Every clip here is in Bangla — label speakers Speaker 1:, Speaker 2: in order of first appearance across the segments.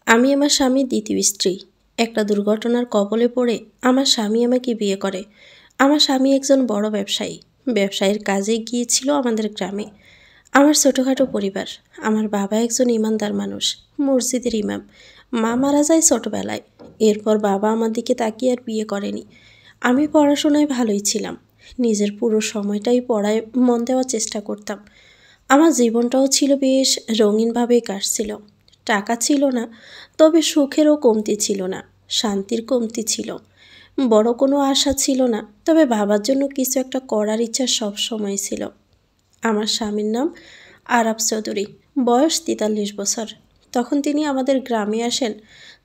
Speaker 1: আমি আমার স্বামীর দ্বিতীয় স্ত্রী। একটা দুর্ঘটনার কবলে পড়ে আমার স্বামী আমাকে বিয়ে করে। আমার স্বামী একজন বড় ব্যবসায়ী। ব্যবসায়ের কাজে গিয়েছিল আমাদের গ্রামে। আমার ছোটোখাটো পরিবার। আমার বাবা একজন ইমানদার মানুষ, মসজিদের ইমাম। মা মারা যায় ছোটবেলায়। এরপর বাবা আমার দিকে তাকিয়ে আর বিয়ে করেনি। আমি পড়াশোনায় ভালোই ছিলাম। নিজের পুরো সময়টাই পড়ায় মন দেওয়ার চেষ্টা করতাম। আমার জীবনটাও ছিল বেশ রঙিনভাবেই কাটছিল। টাকা ছিল না, তবে সুখেরও কমতি ছিল না, শান্তির কমতি ছিল। বড় কোনো আশা ছিল না, তবে বাবার জন্য কিছু একটা করার ইচ্ছা সব সময় ছিল। আমার স্বামীর নাম আরাফ চৌধুরী। বয়স ৪৩ বছর। তখন তিনি আমাদের গ্রামে আসেন,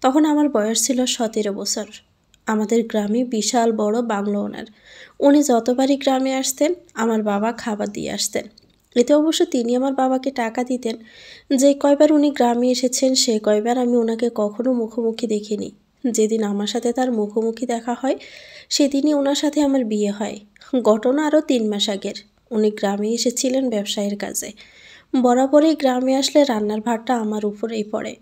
Speaker 1: তখন আমার বয়স ছিল ১৭ বছর। আমাদের গ্রামে বিশাল বড় বাংলো ওনার। উনি যতবারই গ্রামে আসতেন, আমার বাবা খাবার দিয়ে আসতেন। এতে অবশ্য তিনি আমার বাবাকে টাকা দিতেন। যে কয়বার উনি গ্রামে এসেছেন, সে কয়বার আমি ওনাকে কখনো মুখোমুখি দেখিনি। যেদিন আমার সাথে তার মুখোমুখি দেখা হয়, সেদিনই ওনার সাথে আমার বিয়ে হয়। ঘটনা আরও ৩ মাস আগের। উনি গ্রামে এসেছিলেন ব্যবসায়ের কাজে। বরাবরই গ্রামে আসলে রান্নার ভারটা আমার উপরেই পড়ে।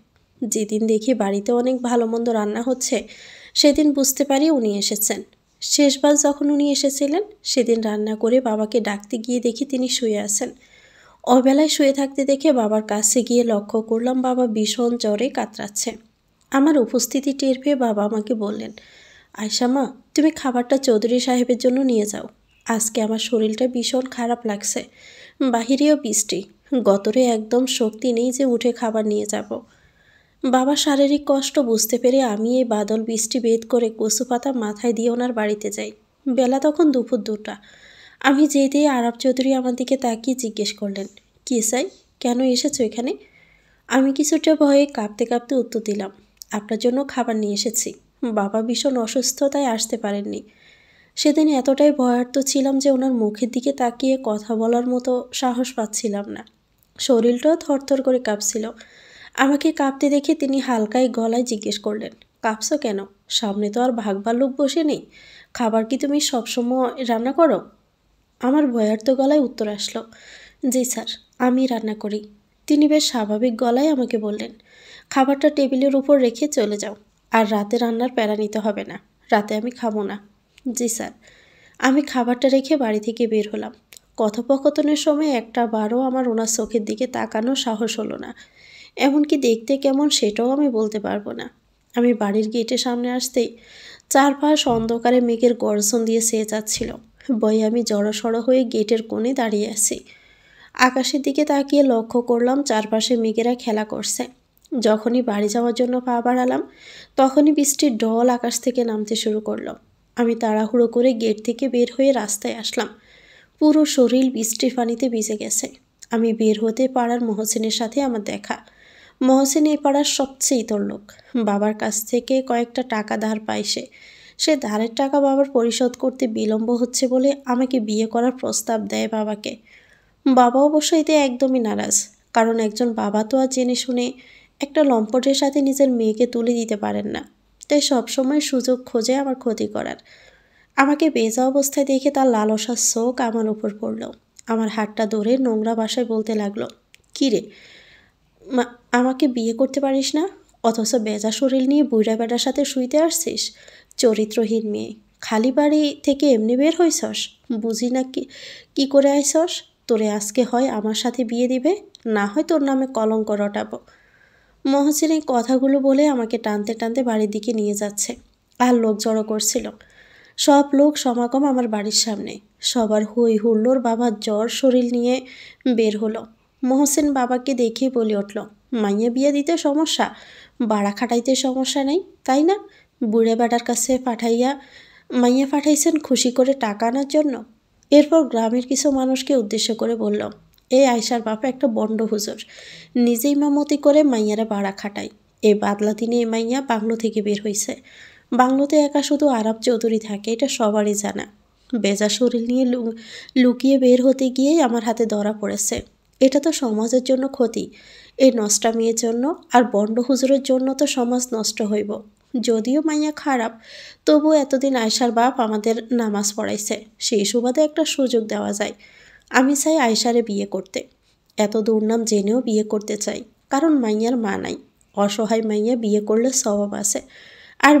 Speaker 1: যেদিন দেখি বাড়িতে অনেক ভালো মন্দ রান্না হচ্ছে, সেদিন বুঝতে পারি উনি এসেছেন। শেষবার যখন উনি এসেছিলেন, সেদিন রান্না করে বাবাকে ডাকতে গিয়ে দেখি তিনি শুয়ে আছেন। অবেলায় শুয়ে থাকতে দেখে বাবার কাছে গিয়ে লক্ষ্য করলাম বাবা ভীষণ জ্বরে কাতরাচ্ছে। আমার উপস্থিতি টের পেয়ে বাবা আমাকে বললেন, আয়শা মা, তুমি খাবারটা চৌধুরী সাহেবের জন্য নিয়ে যাও। আজকে আমার শরীরটা ভীষণ খারাপ লাগছে। বাহিরেও বৃষ্টি। গতরে একদম শক্তি নেই যে উঠে খাবার নিয়ে যাব। বাবা শারীরিক কষ্ট বুঝতে পেরে আমি এই বাদল বৃষ্টি ভেদ করে কচু পাতা মাথায় দিয়ে ওনার বাড়িতে যাই। বেলা তখন দুপুর ২টা। আমি যেতেই আরব চৌধুরী আমার দিকে তাকিয়ে জিজ্ঞেস করলেন, কী চাই, কেন এসেছো এখানে? আমি কিছুটা ভয়ে কাঁপতে কাঁপতে উত্তর দিলাম, আপনার জন্য খাবার নিয়ে এসেছি। বাবা ভীষণ অসুস্থ, তাই আসতে পারেননি। সেদিন এতটাই ভয়ার্ত ছিলাম যে ওনার মুখের দিকে তাকিয়ে কথা বলার মতো সাহস পাচ্ছিলাম না। শরীরটাও থরথর করে কাঁপছিল। আমাকে কাঁপতে দেখে তিনি হালকায় গলায় জিজ্ঞেস করলেন, কাঁপছো কেন? সামনে তো আর ভাগ ভাল্লুক বসে নেই। খাবার কি তুমি সবসময় রান্না করো? আমার ভয়ার্ত গলায় উত্তর আসলো, জি স্যার, আমি রান্না করি। তিনি বেশ স্বাভাবিক গলায় আমাকে বললেন, খাবারটা টেবিলের উপর রেখে চলে যাও। আর রাতে রান্নার প্যারা নিতে হবে না। রাতে আমি খাবো না। জি স্যার। আমি খাবারটা রেখে বাড়ি থেকে বের হলাম। কথোপকথনের সময় একটা বারও আমার ওনার চোখের দিকে তাকানোর সাহস হলো না। এমনকি দেখতে কেমন সেটাও আমি বলতে পারবো না। আমি বাড়ির গেটের সামনে আসতেই চারপাশ অন্ধকারে মেঘের গর্জন দিয়ে ছেয়ে যাচ্ছিল। ভয়ে আমি জড়সড় হয়ে গেটের কোণে দাঁড়িয়ে আছি। আকাশের দিকে তাকিয়ে লক্ষ্য করলাম চারপাশে মেঘেরা খেলা করছে। যখনই বাড়ি যাওয়ার জন্য পা বাড়ালাম, তখনই বৃষ্টির ঢল আকাশ থেকে নামতে শুরু করলো। আমি তাড়াহুড়ো করে গেট থেকে বের হয়ে রাস্তায় আসলাম। পুরো শরীর বৃষ্টির পানিতে ভিজে গেছে। আমি বের হতে পাড়ার মহসিনের সাথে আমার দেখা। মহসিন এই পাড়ার সবচেয়ে ইতর লোক। বাবার কাছ থেকে কয়েকটা টাকা ধার পায় সে। সে ধারের টাকা বাবার পরিশোধ করতে বিলম্ব হচ্ছে বলে আমাকে বিয়ে করার প্রস্তাব দেয় বাবাকে। বাবা অবশ্য এতে একদমই নারাজ, কারণ একজন বাবা তো আর জেনে শুনে একটা লম্পটের সাথে নিজের মেয়েকে তুলে দিতে পারেন না। তাই সবসময় সুযোগ খোঁজে আমার ক্ষতি করার। আমাকে বেজা অবস্থায় দেখে তার লালসার চোখ আমার উপর পড়ল। আমার হাতটা ধরে নোংরা ভাষায় বলতে লাগলো, কী রে, আমাকে বিয়ে করতে পারিস না, অথচ বেজা শরীর নিয়ে বুড়া বেটার সাথে শুইতে আসছিস? চরিত্রহীন মেয়ে, খালি বাড়ি থেকে এমনি বের হইছস? বুঝি না কি করে আইসস? তোরে আজকে হয় আমার সাথে বিয়ে দিবে, না হয় তোর নামে কলঙ্ক রটাবো। মহসিন এই কথাগুলো বলে আমাকে টানতে টানতে বাড়ির দিকে নিয়ে যাচ্ছে। আর লোক জড়ো করছিল। সব লোক সমাগম আমার বাড়ির সামনে। সবার হই হুল্লোড়। বাবার জ্বর শরীর নিয়ে বের হলো। মহসিন বাবাকে দেখেই বলে উঠল, মাইয়া বিয়ে দিতে সমস্যা, বাড়া খাটাইতে সমস্যা নেই, তাই না? বুড়ে বেটার কাছে মাইয়া পাঠাইছেন খুশি করে টাকা আনার জন্য। এরপর গ্রামের কিছু মানুষকে উদ্দেশ্য করে বলল, এই আয়সার বাপা একটা বন্ড হুজুর, নিজেই মামতি করে মাইয়ারা বাড়া খাটায়। এই বাদলা দিনে এই মাইয়া বাংলো থেকে বের হয়েছে। বাংলোতে একা শুধু আরব চৌধুরী থাকে, এটা সবারই জানা। বেজা শরীর নিয়ে লুকিয়ে বের হতে গিয়েই আমার হাতে ধরা পড়েছে। এটা তো সমাজের জন্য ক্ষতি। এই নষ্টা মেয়ের জন্য আর বন্ড হুজুরের জন্য তো সমাজ নষ্ট হইব। যদিও মাইয়া খারাপ, তবু এতদিন আয়সার বাপ আমাদের নামাজ পড়াইছে, সেই সুবাদে একটা সুযোগ দেওয়া যায়। আমি চাই আয়সারে বিয়ে করতে। এত দুর্নাম জেনেও বিয়ে করতে চাই, কারণ মাইয়ার মা নাই। অসহায় মাইয়া বিয়ে করলে স্বভাব আছে, আর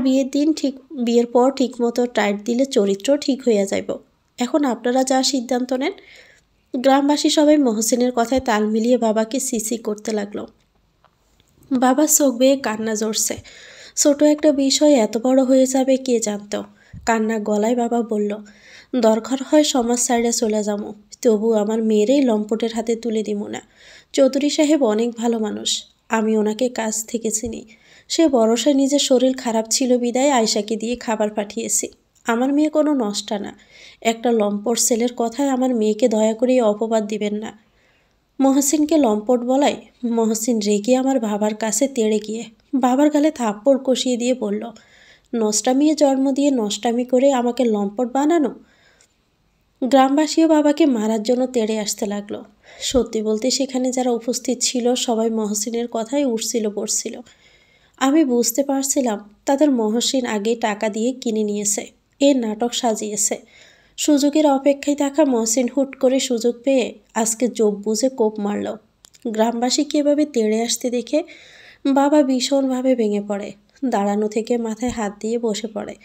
Speaker 1: বিয়ের পর ঠিকমতো টাইট দিলে চরিত্র ঠিক হইয়া যাইব। এখন আপনারা যা সিদ্ধান্ত নেন। গ্রামবাসী সবাই মহসিনের কথায় তাল মিলিয়ে বাবাকে সিসি করতে লাগলো। বাবা চোখ বেয়ে কান্না জড়ছে। ছোট একটা বিষয় এত বড় হয়ে যাবে কে জানত। কান্না গলায় বাবা বলল, দরকার হয় সমাজ সাইডে চলে যাবো, তবু আমার মেয়েরই লম্পটের হাতে তুলে দিব না। চৌধুরী সাহেব অনেক ভালো মানুষ, আমি ওনাকে কাছ থেকে চিনি। সে ভরসায় নিজের শরীর খারাপ ছিল বিদায় আয়শাকে দিয়ে খাবার পাঠিয়েছি। আমার মেয়ে কোনো নষ্টা না। একটা লম্পট ছেলের কথায় আমার মেয়েকে দয়া করে অপবাদ দিবেন না। মহসিনকে লম্পট বলায় মহসিন রেগে আমার বাবার কাছে তেড়ে গিয়ে বাবার গালে থাপ্পড় কষিয়ে দিয়ে বলল, নষ্টামিয়ে জন্ম দিয়ে নষ্টামি করে আমাকে লম্পট বানানো। গ্রামবাসীও বাবাকে মারার জন্য তেড়ে আসতে লাগলো। সত্যি বলতে সেখানে যারা উপস্থিত ছিল সবাই মহসিনের কথাই উঠছিল পড়ছিল। আমি বুঝতে পারছিলাম তাদের মহসিন আগে টাকা দিয়ে কিনে নিয়েছে, এ নাটক সাজিয়েছে। সুযোগের অপেক্ষায় থাকা মহসিন হুট করে সুযোগ পেয়ে আজকে যোগ বুঝে কোপ মারল। গ্রামবাসীকে এভাবে তেড়ে আসতে দেখে বাবা ভীষণভাবে ভেঙে পড়ে, দাঁড়ানো থেকে মাথায় হাত দিয়ে বসে পড়ে।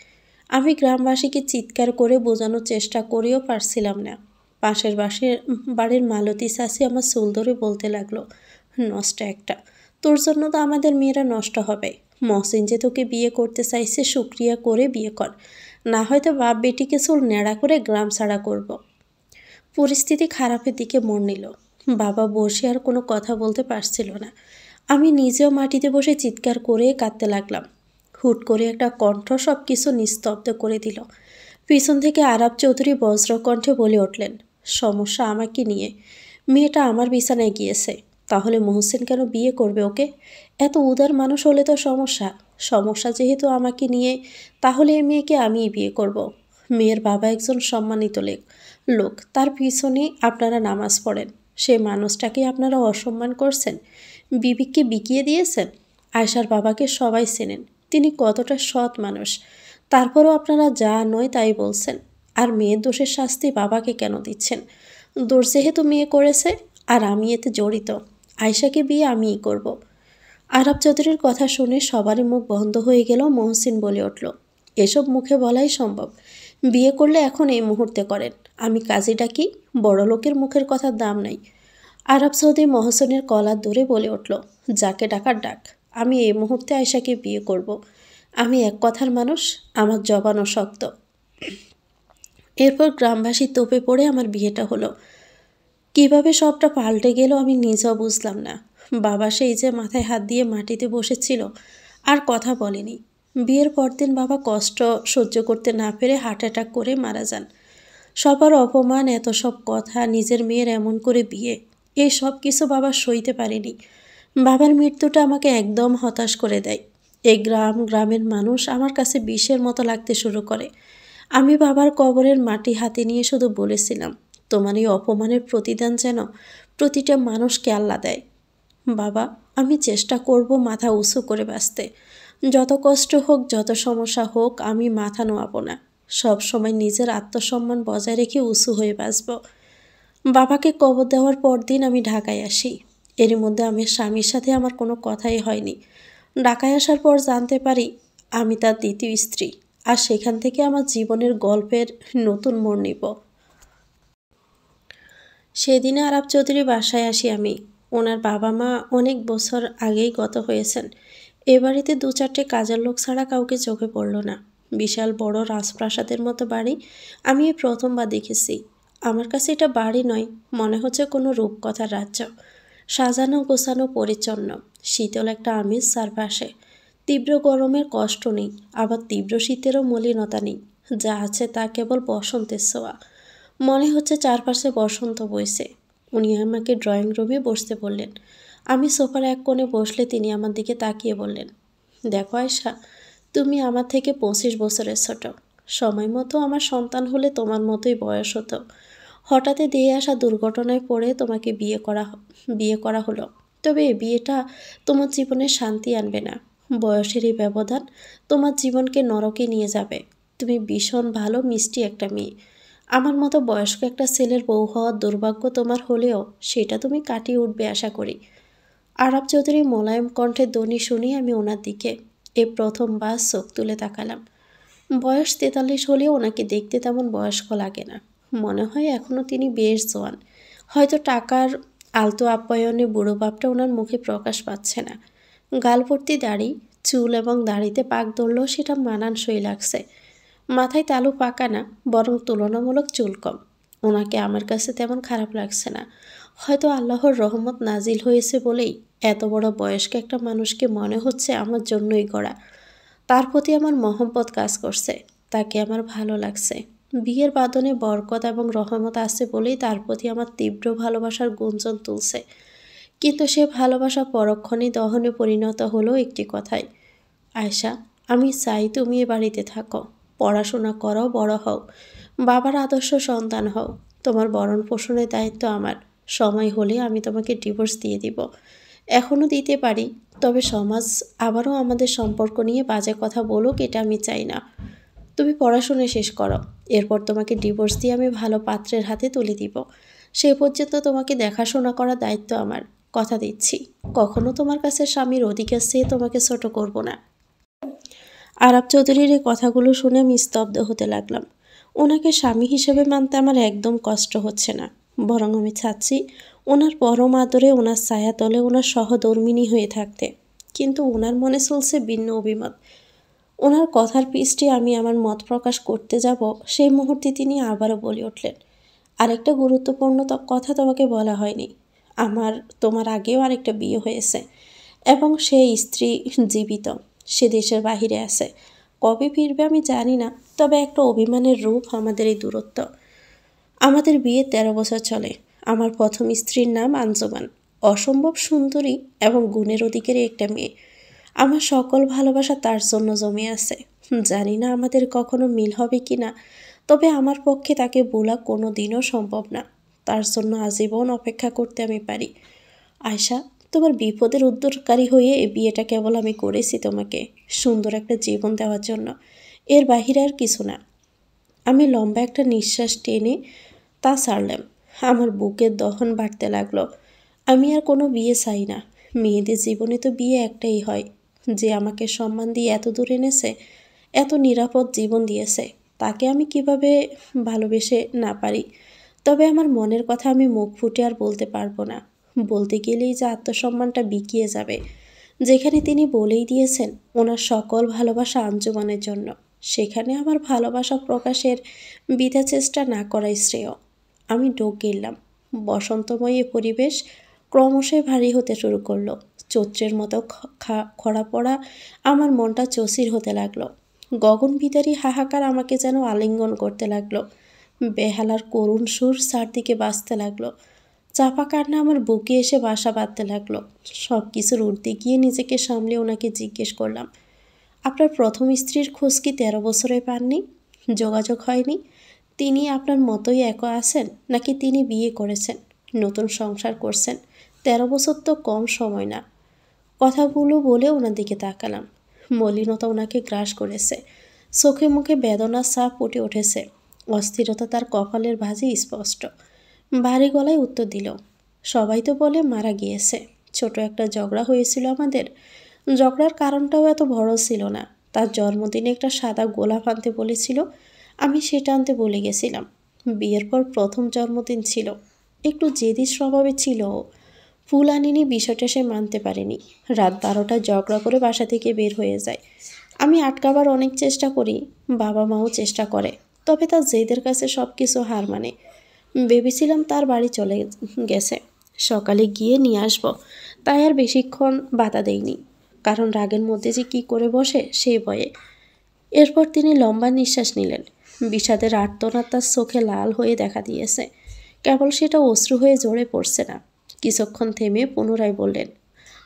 Speaker 1: আমি গ্রামবাসীকে চিৎকার করে বোঝানোর চেষ্টা করেও পারছিলাম না। পাশের বাড়ির মালতী চাষি আমার চুল ধরে বলতে লাগলো, নষ্ট একটা, তোর জন্য তো আমাদের মেয়েরা নষ্ট হবে। মহসিন যে তোকে বিয়ে করতে চাইছে শুক্রিয়া করে বিয়ে কর, না হয়তো বাপ বেটিকে চুল ন্যাড়া করে গ্রাম ছাড়া করব। পরিস্থিতি খারাপের দিকে মোড় নিল। বাবা বসে আর কোনো কথা বলতে পারছিল না। আমি নিজেও মাটিতে বসে চিৎকার করে কাঁদতে লাগলাম। হুট করে একটা কণ্ঠ সব কিছু নিস্তব্ধ করে দিল। পিছন থেকে আরাব চৌধুরী বজ্রকণ্ঠে বলে উঠলেন, সমস্যা আমাকে নিয়ে। মেয়েটা আমার বিছানায় গিয়েছে, তাহলে মহসিন কেন বিয়ে করবে ওকে? এত উদার মানুষ হলে তো সমস্যা যেহেতু আমাকে নিয়ে, তাহলে এই মেয়েকে আমিই বিয়ে করব। মেয়ের বাবা একজন সম্মানিত লোক, তার পিছনে আপনারা নামাজ পড়েন, সেই মানুষটাকে আপনারা অসম্মান করছেন, বিবিকে বিকিয়ে দিয়েছেন। আয়শার বাবাকে সবাই চেনেন, তিনি কতটা সৎ মানুষ, তারপরও আপনারা যা নয় তাই বলছেন। আর মেয়ের দোষের শাস্তি বাবাকে কেন দিচ্ছেন? দোষ যেহেতু মেয়ে করেছে আর আমি এতে জড়িত, আয়শাকে বিয়ে আমিই করব। আরব চৌধুরীর কথা শুনে সবারই মুখ বন্ধ হয়ে গেল। মহসিন বলে উঠল, এসব মুখে বলাই সম্ভব, বিয়ে করলে এখন এই মুহূর্তে করেন। আমি কাজী ডাকি, বড় লোকের মুখের কথার দাম নাই। আরব চৌধুরী মহসিনের কলার ধরে বলে উঠল, যাকে ডাকার ডাক, আমি এই মুহূর্তে আয়শাকে বিয়ে করব। আমি এক কথার মানুষ, আমার জবানও শক্ত। এরপর গ্রামবাসী তোপে পড়ে আমার বিয়েটা হলো। কিভাবে সবটা পাল্টে গেল আমি নিজেও বুঝলাম না। বাবা সেই যে মাথায় হাত দিয়ে মাটিতে বসেছিল আর কথা বলেনি। বিয়ের পরদিন বাবা কষ্ট সহ্য করতে না পেরে হার্ট অ্যাটাক করে মারা যান। সবার অপমান, এত সব কথা, নিজের মেয়ের এমন করে বিয়ে, এই সব কিছু বাবা সইতে পারেনি। বাবার মৃত্যুটা আমাকে একদম হতাশ করে দেয়। এই গ্রামের মানুষ আমার কাছে বিষের মতো লাগতে শুরু করে। আমি বাবার কবরের মাটি হাতে নিয়ে শুধু বলেছিলাম, তোমার এই অপমানের প্রতিদান যেন প্রতিটা মানুষকে আল্লাহ দেয়। বাবা, আমি চেষ্টা করব মাথা উঁচু করে বাঁচতে। যত কষ্ট হোক, যত সমস্যা হোক, আমি মাথা নোয়াবো না। সব সময় নিজের আত্মসম্মান বজায় রেখে উঁচু হয়ে বাঁচব। বাবাকে কবর দেওয়ার পর দিন আমি ঢাকায় আসি। এরই মধ্যে আমার স্বামীর সাথে আমার কোনো কথাই হয়নি। ঢাকায় আসার পর জানতে পারি আমি তার দ্বিতীয় স্ত্রী, আর সেখান থেকে আমার জীবনের গল্পের নতুন মোড় নিব। সেদিনে আরব চৌধুরী বাসায় আসি আমি। ওনার বাবা মা অনেক বছর আগেই গত হয়েছেন। এ বাড়িতে 2-4টে কাজের লোক ছাড়া কাউকে চোখে পড়ল না। বিশাল বড় রাজপ্রাসাদের মতো বাড়ি আমি এই প্রথমবার দেখেছি। আমার কাছে এটা বাড়ি নয়, মনে হচ্ছে কোনো রূপকথার রাজ্য। সাজানো গোছানো পরিচ্ছন্ন, শীতল একটা আমেজ চারপাশে। তীব্র গরমের কষ্ট নেই, আবার তীব্র শীতেরও মলিনতা নেই। যা আছে তা কেবল বসন্তের ছোঁয়া। মনে হচ্ছে চারপাশে বসন্ত বইছে। উনি আমাকে ড্রয়িং রুমে বসতে বললেন। আমি সোফার এক কোণে বসলে তিনি আমার দিকে তাকিয়ে বললেন, দেখো আয়শা, তুমি আমার থেকে 25 বছরের ছোট। সময় মতো আমার সন্তান হলে তোমার মতোই বয়স হতো। হঠাৎ দিয়ে আসা দুর্ঘটনায় পড়ে তোমাকে বিয়ে করা হলো। তবে এই বিয়েটা তোমার জীবনে শান্তি আনবে না। বয়সের এই ব্যবধান তোমার জীবনকে নরকে নিয়ে যাবে। তুমি ভীষণ ভালো মিষ্টি একটা মেয়ে। আমার মতো বয়স্ক একটা ছেলের বউ হওয়ার দুর্ভাগ্য তোমার হলেও সেটা তুমি কাটিয়ে উঠবে আশা করি। আরব চৌধুরীর মোলায়েম কণ্ঠের ধ্বনি শুনি আমি ওনার দিকে এই প্রথমবার চোখ তুলে তাকালাম। বয়স 43 হলেও ওনাকে দেখতে তেমন বয়স্ক লাগে না। মনে হয় এখনও তিনি বেশ জোয়ান। হয়তো টাকার আলতো আপ্যায়নে বুড়ো ভাবটা ওনার মুখে প্রকাশ পাচ্ছে না। গাল ভর্তি দাড়ি, চুল এবং দাড়িতে পাক ধরলেও সেটা মানানসই লাগছে। মাথায় তালু পাকা না, বরং তুলনামূলক চুল কম। ওনাকে আমার কাছে তেমন খারাপ লাগছে না। হয়তো আল্লাহর রহমত নাজিল হয়েছে বলেই এত বড় বয়স্ক একটা মানুষকে মনে হচ্ছে আমার জন্যই গড়া। তার প্রতি আমার মহব্বত কাজ করছে, তাকে আমার ভালো লাগছে। বিয়ের বাঁধনে বরকত এবং রহমত আছে বলেই তার প্রতি আমার তীব্র ভালোবাসার গুঞ্জন তুলছে। কিন্তু সে ভালোবাসা পরক্ষণেই দহনে পরিণত হলো একটি কথায়, আয়শা, আমি চাই তুমি এ বাড়িতে থাকো, পড়াশোনা করো, বড় হও, বাবার আদর্শ সন্তান হও। তোমার ভরণ পোষণের দায়িত্ব আমার। সময় হলে আমি তোমাকে ডিভোর্স দিয়ে দিব। এখনও দিতে পারি, তবে সমাজ আবারও আমাদের সম্পর্ক নিয়ে বাজে কথা বলুক, এটা আমি চাই না। তুমি পড়াশোনা শেষ করো, এরপর তোমাকে ডিভোর্স দিয়ে আমি ভালো পাত্রের হাতে তুলে দিব। সে পর্যন্ত তোমাকে দেখাশোনা করার দায়িত্ব আমার। কথা দিচ্ছি, কখনো তোমার কাছে স্বামীর অধিকার চেয়ে তোমাকে ছোট করব না। আরব চৌধুরীর এই কথাগুলো শুনে আমি স্তব্ধ হতে লাগলাম। ওনাকে স্বামী হিসেবে মানতে আমার একদম কষ্ট হচ্ছে না, বরং আমি চাচ্ছি ওনার পরম আদরে, ওনার ছায়াতলে, ওনার সহধর্মিণী হয়ে থাকতে। কিন্তু ওনার মনে চলছে ভিন্ন অভিমত। ওনার কথার পৃষ্ঠে আমি আমার মত প্রকাশ করতে যাব, সেই মুহূর্তে তিনি আবারও বলে উঠলেন, আরেকটা গুরুত্বপূর্ণ কথা তোমাকে বলা হয়নি। তোমার আগেও আরেকটা বিয়ে হয়েছে এবং সেই স্ত্রী জীবিত। সে দেশের বাহিরে আছে। কবে ফিরবে আমি জানি না, তবে একটা অভিমানের রূপ আমাদের এই দূরত্ব। আমাদের বিয়ে 13 বছর চলে। আমার প্রথম স্ত্রীর নাম আঞ্জুমান। অসম্ভব সুন্দরী এবং গুণের অধিকারী একটা মেয়ে। আমার সকল ভালোবাসা তার জন্য জমে আছে। জানি না আমাদের কখনো মিল হবে কি না, তবে আমার পক্ষে তাকে ভোলা কোনো দিনও সম্ভব না। তার জন্য আজীবন অপেক্ষা করতে আমি পারি। আয়শা, তোমার বিপদের উদ্ধারকারী হয়ে এই বিয়েটা কেবল আমি করেছি তোমাকে সুন্দর একটা জীবন দেওয়ার জন্য, এর বাহিরে আর কিছু না। আমি লম্বা একটা নিঃশ্বাস টেনে তা ছাড়লাম। আমার বুকের দহন বাড়তে লাগলো। আমি আর কোনো বিয়ে চাই না। মেয়েদের জীবনে তো বিয়ে একটাই হয়। যে আমাকে সম্মান দিয়ে এত দূর এনেছে, এত নিরাপদ জীবন দিয়েছে, তাকে আমি কিভাবে ভালোবেসে না পারি। তবে আমার মনের কথা আমি মুখ ফুটে আর বলতে পারবো না। বলতে গেলেই যে আত্মসম্মানটা বিকিয়ে যাবে। যেখানে তিনি বলেই দিয়েছেন ওনার সকল ভালোবাসা আঞ্জুমানের জন্য, সেখানে আমার ভালোবাসা প্রকাশের বৃথা চেষ্টা না করাই শ্রেয়। আমি ঢোক গেলাম। বসন্তময় এ পরিবেশ ক্রমশই ভারী হতে শুরু করলো। চৈত্রের মতো খরা পড়া আমার মনটা চৌচির হতে লাগলো। গগন ভিতারি হাহাকার আমাকে যেন আলিঙ্গন করতে লাগলো। বেহালার করুণ সুর চারদিকে বাজতে লাগলো। চাপা কান্না আমার বুকে এসে বাসা বাঁধতে লাগলো। সব কিছুর ঊর্ধ্বে গিয়ে নিজেকে সামলে ওনাকে জিজ্ঞেস করলাম, আপনার প্রথম স্ত্রীর খোঁজ কি 13 বছরে পাননি? যোগাযোগ হয়নি? তিনি আপনার মতোই একা আছেন, নাকি তিনি বিয়ে করেছেন, নতুন সংসার করছেন? 13 বছর তো কম সময় না। কথাগুলো বলে ওনার দিকে তাকালাম। মলিনতা ওনাকে গ্রাস করেছে। চোখে মুখে বেদনার ছাপ ফুটে উঠেছে। অস্থিরতা তার কপালের ভাঁজে স্পষ্ট। ভারী গলায় উত্তর দিল, সবাই তো বলে মারা গিয়েছে। ছোট একটা ঝগড়া হয়েছিল আমাদের। ঝগড়ার কারণটাও এত বড় ছিল না। তার জন্মদিনে একটা সাদা গোলাপ আনতে বলেছিল, আমি সেটা আনতে বলে গেছিলাম। বিয়ের পর প্রথম জন্মদিন ছিল। একটু জেদি স্বভাবে ছিল ও। ফুল আনিনি বিষয়টা সে মানতে পারেনি। রাত 12টায় ঝগড়া করে বাসা থেকে বের হয়ে যায়। আমি আটকাবার অনেক চেষ্টা করি, বাবা মাও চেষ্টা করে, তবে তার জেদের কাছে সব কিছু হার মানে। ভেবেছিলাম তার বাড়ি চলে গেছে, সকালে গিয়ে নিয়ে আসবো, তাই আর বেশিক্ষণ বাধা দেইনি, কারণ রাগের মধ্যে যে কী করে বসে সেই ভয়ে। এরপর তিনি লম্বা নিঃশ্বাস নিলেন। বিষাদের আর্তনাদ তার চোখে লাল হয়ে দেখা দিয়েছে। কেবল সেটা অশ্রু হয়ে ঝরে পড়ছে না। কিছুক্ষণ থেমে পুনরায় বললেন,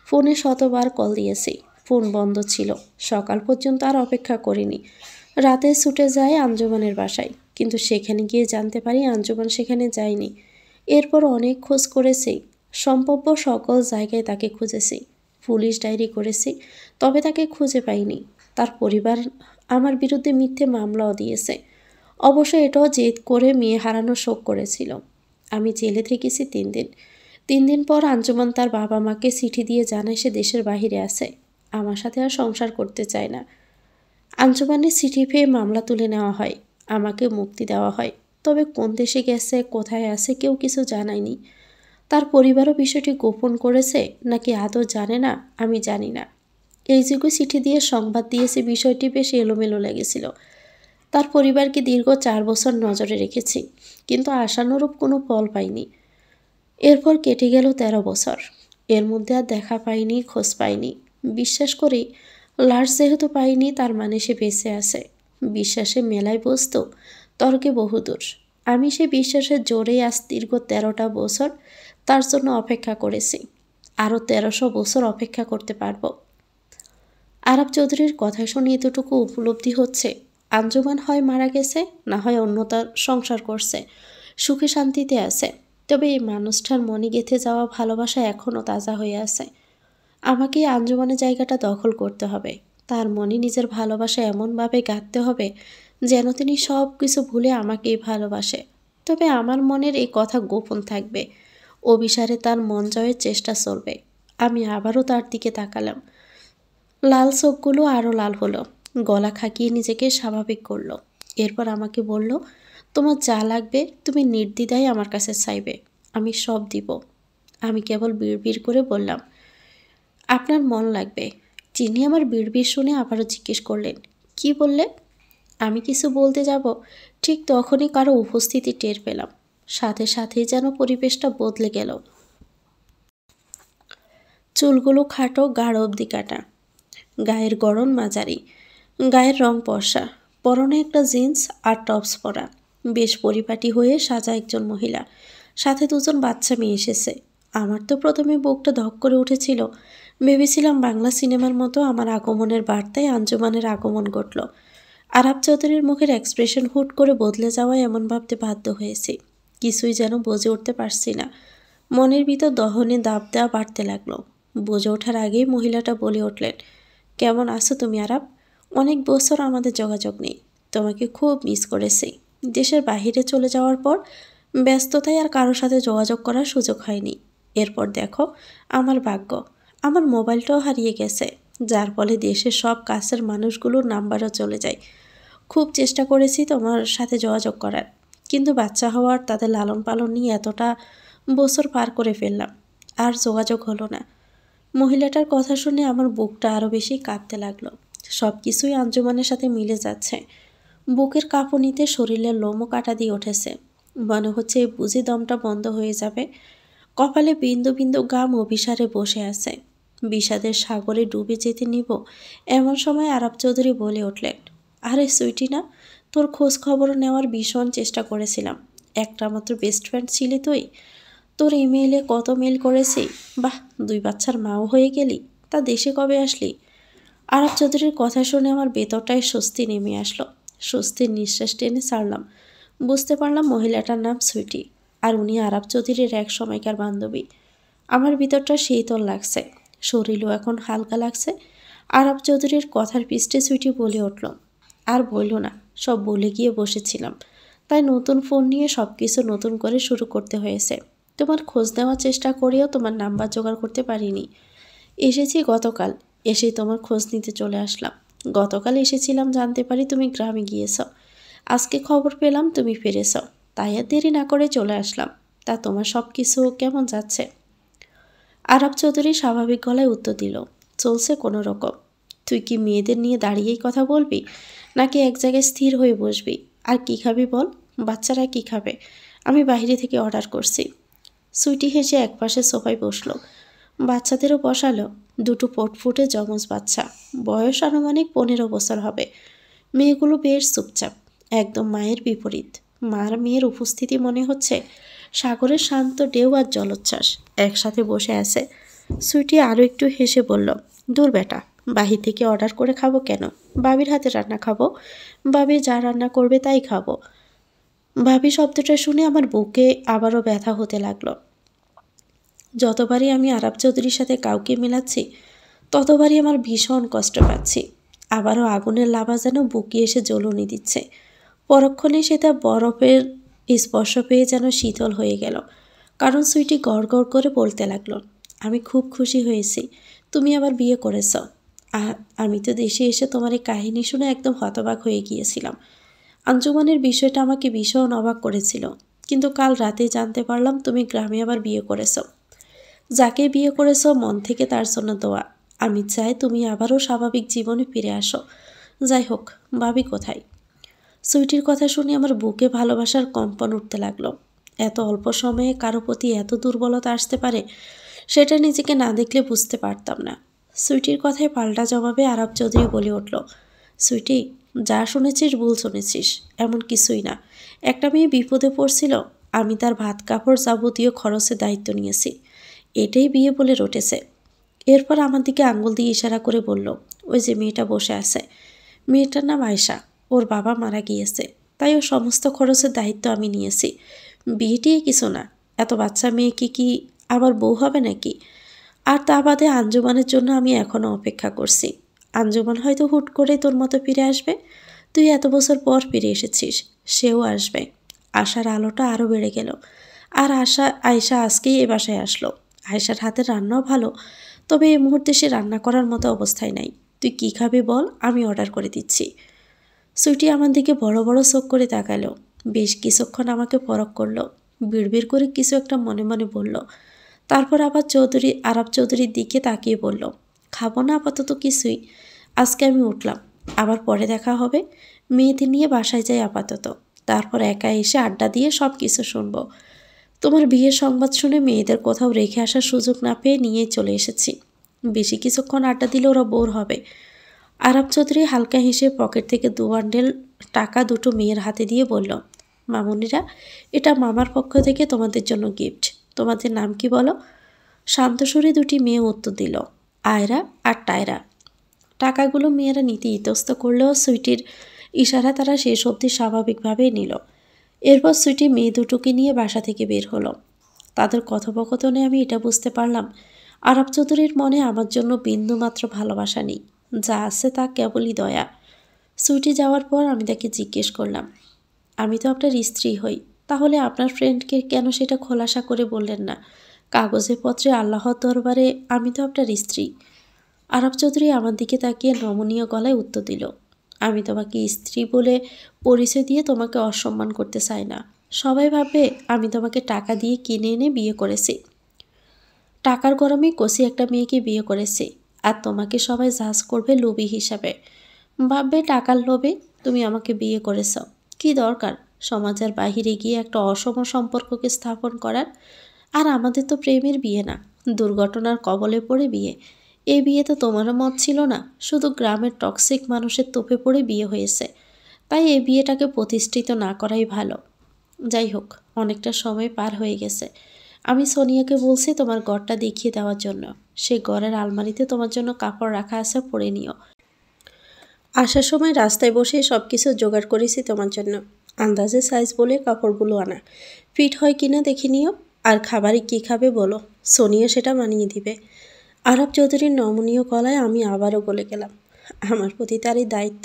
Speaker 1: ফোনে শতবার কল দিয়েছি, ফোন বন্ধ ছিল। সকাল পর্যন্ত আর অপেক্ষা করিনি। রাতে ছুটে যায় আঞ্জুমানের বাসায়, কিন্তু সেখানে গিয়ে জানতে পারি আঞ্জুমান সেখানে যায়নি। এরপর অনেক খোঁজ করেছি, সম্ভাব্য সকল জায়গায় তাকে খুঁজেছি, পুলিশ ডায়েরি করেছি, তবে তাকে খুঁজে পাইনি। তার পরিবার আমার বিরুদ্ধে মিথ্যে মামলাও দিয়েছে। অবশ্য এটাও জেদ করে মেয়ে হারানোর শোক করেছিল। আমি জেলে থেকেছি 3 দিন। 3 দিন পর আঞ্জুমান তার বাবা মাকে চিঠি দিয়ে জানায় সে দেশের বাহিরে আছে, আমার সাথে আর সংসার করতে চায় না। আঞ্জুমানের চিঠি পেয়ে মামলা তুলে নেওয়া হয়, আমাকে মুক্তি দেওয়া হয়। তবে কোন দেশে গেছে, কোথায় আছে কেউ কিছু জানায়নি। তার পরিবারও বিষয়টি গোপন করেছে নাকি আদৌ জানে না আমি জানি না। এই যুগে চিঠি দিয়ে সংবাদ দিয়েছে বিষয়টি বেশ এলোমেলো লেগেছিল। তার পরিবারকে দীর্ঘ 4 বছর নজরে রেখেছি, কিন্তু আশানুরূপ কোনো ফল পাইনি। এরপর কেটে গেল 13 বছর। এর মধ্যে আর দেখা পাইনি, খোঁজ পাইনি। বিশ্বাস করি লাশ যেহেতু পাইনি তার মানে সে বেঁচে আছে। বিশ্বাসে মেলায় বসতো, তর্কে বহুদূর। আমি সে বিশ্বাসের জোরেই আজ দীর্ঘ 13টা বছর তার জন্য অপেক্ষা করেছি। আরও 1300 বছর অপেক্ষা করতে পারবো। আরাব চৌধুরীর কথা শুনে এতটুকু উপলব্ধি হচ্ছে, আঞ্জুমান হয় মারা গেছে, না হয় অন্য তার সংসার করছে, সুখে শান্তিতে আছে। তবে এই মানুষটার মনে গেঁথে যাওয়া ভালোবাসা এখনও তাজা হয়ে আছে। আমাকে এই আঞ্জুমানের জায়গাটা দখল করতে হবে। তার মনে নিজের ভালোবাসা এমনভাবে গাঁথতে হবে যেন তিনি সব কিছু ভুলে আমাকেই ভালোবাসে। তবে আমার মনের এই কথা গোপন থাকবে। অভিসারে তার মন জয়ের চেষ্টা চলবে। আমি আবারও তার দিকে তাকালাম। লাল চোখগুলো আরও লাল হলো, গলা খাকিয়ে নিজেকে স্বাভাবিক করলো। এরপর আমাকে বলল, তোমার যা লাগবে তুমি নির্দ্বিধায় আমার কাছে চাইবে, আমি সব দিব। আমি কেবল বিড়বিড় করে বললাম, আপনার মন লাগবে। তিনি আমার বিড়বিড় শুনে আবারও জিজ্ঞেস করলেন, কি বললে? আমি কিছু বলতে যাব, ঠিক তখনই কারো উপস্থিতি টের পেলাম। সাথে সাথেই যেন পরিবেশটা বদলে গেল। চুলগুলো খাটো, গাঢ় অবধি কাটা, গায়ের গড়ন মাঝারি, গায়ের রং ফর্সা, পরনে একটা জিন্স আর টপস পরা। বেশ পরিপাটি হয়ে সাজা একজন মহিলা, সাথে 2জন বাচ্চা মেয়ে এসেছে। আমার তো প্রথমে বুকটা ধক করে উঠেছিল। ভেবেছিলাম বাংলা সিনেমার মতো আমার আগমনের বার্তায় আঞ্জুমানের আগমন ঘটল। আরাব চৌধুরীর মুখের এক্সপ্রেশন হুট করে বদলে যাওয়ায় এমন ভাবতে বাধ্য হয়েছি। কিছুই যেন বুঝে উঠতে পারছি না। মনের ভিতর দহনে দাব দেওয়া বাড়তে লাগলো। বুঝে ওঠার আগেই মহিলাটা বলে উঠলেন, কেমন আছো তুমি আরাব? অনেক বছর আমাদের যোগাযোগ নেই, তোমাকে খুব মিস করেছি। দেশের বাইরে চলে যাওয়ার পর ব্যস্ততায় আর কারোর সাথে যোগাযোগ করার সুযোগ হয়নি। এরপর দেখো আমার ভাগ্য, আমার মোবাইলটাও হারিয়ে গেছে, যার ফলে দেশের সব কাছের মানুষগুলোর নাম্বারও চলে যায়। খুব চেষ্টা করেছি তোমার সাথে যোগাযোগ করার, কিন্তু বাচ্চা হওয়ার তাদের লালন পালন নিয়ে এতটা বছর পার করে ফেললাম, আর যোগাযোগ হলো না। মহিলাটার কথা শুনে আমার বুকটা আরও বেশি কাঁপতে লাগলো। সব কিছুই আঞ্জুমানের সাথে মিলে যাচ্ছে। বুকের কাঁপুনিতে শরীরের লোমও কাটা দিয়ে উঠেছে। মনে হচ্ছে বুঝি দমটা বন্ধ হয়ে যাবে। কপালে বিন্দু বিন্দু ঘাম অভিসারে বসে আছে। বিষাদের সাগরে ডুবে যেতে নিব এমন সময় আরাব চৌধুরী বলে উঠলেন, আরে সুইটি না, তোর খোঁজ খবর নেওয়ার ভীষণ চেষ্টা করেছিলাম। একটা মাত্র বেস্ট ফ্রেন্ড ছিলি তুই। তোর ইমেইলে কত মেল করেছি। বাহ, 2 বাচ্চার মাও হয়ে গেলি। তা দেশে কবে আসলি? আরাব চৌধুরীর কথা শুনে আমার ভেতরটায় স্বস্তি নেমে আসলো। স্বস্তির নিঃশ্বাস টেনে ছাড়লাম। বুঝতে পারলাম মহিলাটার নাম সুইটি, আর উনি আরাব চৌধুরীর এক সময়কার বান্ধবী। আমার ভিতরটা শীতল লাগছে, শরীরও এখন হালকা লাগছে। আরাব চৌধুরীর কথার পৃষ্ঠে সুইটি বলে উঠল, আর বলল না, সব বলে গিয়ে বসেছিলাম, তাই নতুন ফোন নিয়ে সব কিছু নতুন করে শুরু করতে হয়েছে। তোমার খোঁজ নেওয়ার চেষ্টা করেও তোমার নাম্বার জোগাড় করতে পারিনি। এসেছি গতকাল, এসেই তোমার খোঁজ নিতে চলে আসলাম। গতকাল এসেছিলাম জানতে পারি তুমি গ্রামে গিয়েছ। আজকে খবর পেলাম তুমি ফিরেছ, তাই আর দেরি না করে চলে আসলাম। তা তোমার সব কিছু কেমন যাচ্ছে? আরব চৌধুরী স্বাভাবিক গলায় উত্তর দিল, চলছে কোনো রকম। তুই কি মেয়েদের নিয়ে দাঁড়িয়েই কথা বলবি, নাকি এক জায়গায় স্থির হয়ে বসবি? আর কি খাবি বল? বাচ্চারা কি খাবে? আমি বাইরে থেকে অর্ডার করছি। সুইটি হেসে একপাশে সোফায় বসলো, বাচ্চাদেরও বসালো। 2টো পটফুটে যমজ বাচ্চা, বয়স আনুমানিক 15 বছর হবে। মেয়েগুলো বেশ চুপচাপ, একদম মায়ের বিপরীত। মার মেয়ের উপস্থিতি মনে হচ্ছে সাগরের শান্ত ঢেউ আর জলোচ্ছ্বাস একসাথে বসে আছে। সুইটি আরও একটু হেসে বলল, দূর বেটা, বাহির থেকে অর্ডার করে খাবো কেন? বাবির হাতে রান্না খাবো, বাবি যা রান্না করবে তাই খাবো। ভাবি শব্দটা শুনে আমার বুকে আবারও ব্যথা হতে লাগলো। যতবারই আমি আরাব চৌধুরীর সাথে কাউকে মেলাচ্ছি, ততবারই আমার ভীষণ কষ্ট পাচ্ছি। আবারও আগুনের লাভা যেন বুকে এসে জ্বলুনি দিচ্ছে। পরক্ষণে সেটা বরফের স্পর্শ পেয়ে যেন শীতল হয়ে গেল। কারণ সুইটি গড় গড় করে বলতে লাগলো, আমি খুব খুশি হয়েছি তুমি আবার বিয়ে করেছ। আমি তো দেশে এসে তোমার এই কাহিনী শুনে একদম হতবাক হয়ে গিয়েছিলাম। আঞ্জুমানের বিষয়টা আমাকে ভীষণ অবাক করেছিল, কিন্তু কাল রাতে জানতে পারলাম তুমি গ্রামে আবার বিয়ে করেছ। যাকে বিয়ে করেছ মন থেকে তার জন্য দোয়া। আমি চাই তুমি আবারও স্বাভাবিক জীবনে ফিরে আসো। যাই হোক, ভাবি কোথায়? সুইটির কথা শুনে আমার বুকে ভালোবাসার কম্পন উঠতে লাগলো। এত অল্প সময়ে কারো প্রতি এত দুর্বলতা আসতে পারে, সেটা নিজেকে না দেখলে বুঝতে পারতাম না। সুইটির কথায় পাল্টা জবাবে আরব চৌধুরী বলে উঠল, সুইটি, যা শুনেছিস ভুল শুনেছিস, এমন কিছুই না। একটা মেয়ে বিপদে পড়ছিল, আমি তার ভাত কাপড় যাবতীয় খরচের দায়িত্ব নিয়েছি। এটাই বিয়ে বলে রটেছে। এরপর আমার দিকে আঙ্গুল দিয়ে ইশারা করে বলল, ওই যে মেয়েটা বসে আছে, মেয়েটার নাম আয়শা। ওর বাবা মারা গিয়েছে, তাই ওর সমস্ত খরচের দায়িত্ব আমি নিয়েছি। বিয়েটিয়ে কিছু না, এত বাচ্চা মেয়েকে কি আবার বউ হবে নাকি? আর তা বাদে আঞ্জুমানের জন্য আমি এখনও অপেক্ষা করছি। আঞ্জুমান হয়তো হুট করে তোর মতো ফিরে আসবে। তুই এত বছর পর ফিরে এসেছিস, সেও আসবে। আশার আলোটা আরও বেড়ে গেল। আর আয়শা আজকেই এ বাসায় আসলো। আয়শার হাতের রান্নাও ভালো, তবে এই মুহূর্তে সে রান্না করার মতো অবস্থায় নাই। তুই কী খাবি বল, আমি অর্ডার করে দিচ্ছি। সুইটি আমার দিকে বড় বড় চোখ করে তাকালো। বেশ কিছুক্ষণ আমাকে পরখ করলো। বিড়বিড় করে কিছু একটা মনে মনে বলল। তারপর আবার আরব চৌধুরীর দিকে তাকিয়ে বলল, খাবো না আপাতত কিছুই। আজকে আমি উঠলাম, আবার পরে দেখা হবে। মেয়েদের নিয়ে বাসায় যাই আপাতত, তারপর একা এসে আড্ডা দিয়ে সব কিছু শুনবো। তোমার বিয়ের সংবাদ শুনে মেয়েদের কোথাও রেখে আসার সুযোগ না পেয়ে নিয়েই চলে এসেছি। বেশি কিছুক্ষণ আড্ডা দিলে ওরা বোর হবে। আরব চৌধুরী হালকা হেসে পকেট থেকে 2 বান্ডেল টাকা দুটো মেয়ের হাতে দিয়ে বলল, মামুনিরা, এটা মামার পক্ষ থেকে তোমাদের জন্য গিফট। তোমাদের নাম কি বলো? শান্তস্বরে দুটি মেয়ে উত্তর দিল, আয়রা আর টায়রা। টাকাগুলো মেয়েরা নিতে ইতস্ত করলেও সুইটির ইশারা তারা শেষ অবধি স্বাভাবিকভাবেই নিল। এরপর সুইটি মেয়ে দুটোকে নিয়ে বাসা থেকে বের হলো। তাদের কথোপকথনে আমি এটা বুঝতে পারলাম, আরব চৌধুরীর মনে আমার জন্য বিন্দুমাত্র ভালোবাসা নেই। যা আছে তা কেবলই দয়া। সুইটি যাওয়ার পর আমি তাকে জিজ্ঞেস করলাম, আমি তো আপনার স্ত্রী হই, তাহলে আপনার ফ্রেন্ডকে কেন সেটা খোলাসা করে বললেন না? কাগজে পত্রে আল্লাহর দরবারে আমি তো আপনার স্ত্রী। আরব চৌধুরী আমার দিকে তাকিয়ে নমনীয় গলায় উত্তর দিল, আমি তোমাকে স্ত্রী বলে পরিচয় দিয়ে তোমাকে অসম্মান করতে চাই না। সবাই ভাববে আমি তোমাকে টাকা দিয়ে কিনে এনে বিয়ে করেছি। টাকার গরমে কষি একটা মেয়েকে বিয়ে করেছি, আর তোমাকে সবাই জাজ করবে লোভী হিসাবে। ভাববে টাকার লোভে তুমি আমাকে বিয়ে করেছ। কি দরকার সমাজের বাহিরে গিয়ে একটা অসম সম্পর্ককে স্থাপন করার? আর আমাদের তো প্রেমের বিয়ে না, দুর্ঘটনার কবলে পড়ে বিয়ে। এই বিয়ে তো তোমারও মত ছিল না, শুধু গ্রামের টক্সিক মানুষের তোপে পড়ে বিয়ে হয়েছে। তাই এই বিয়েটাকে প্রতিষ্ঠিত না করাই ভালো। যাই হোক, অনেকটা সময় পার হয়ে গেছে। আমি সোনিয়াকে বলছি তোমার ঘরটা দেখিয়ে দেওয়ার জন্য। সেই ঘরের আলমারিতে তোমার জন্য কাপড় রাখা আছে, পরে নিও। আসার সময় রাস্তায় বসে সব কিছু জোগাড় করেছি তোমার জন্য। আন্দাজে সাইজ বলে কাপড়গুলো আনা। ফিট হয় কিনা দেখে নিও। আর খাবারে কী খাবে বলো, সোনিয়া সেটা মানিয়ে দিবে। আরব চৌধুরীর নমনীয় গলায় আমি আবারও বলে গেলাম। আমার প্রতি তার এই দায়িত্ব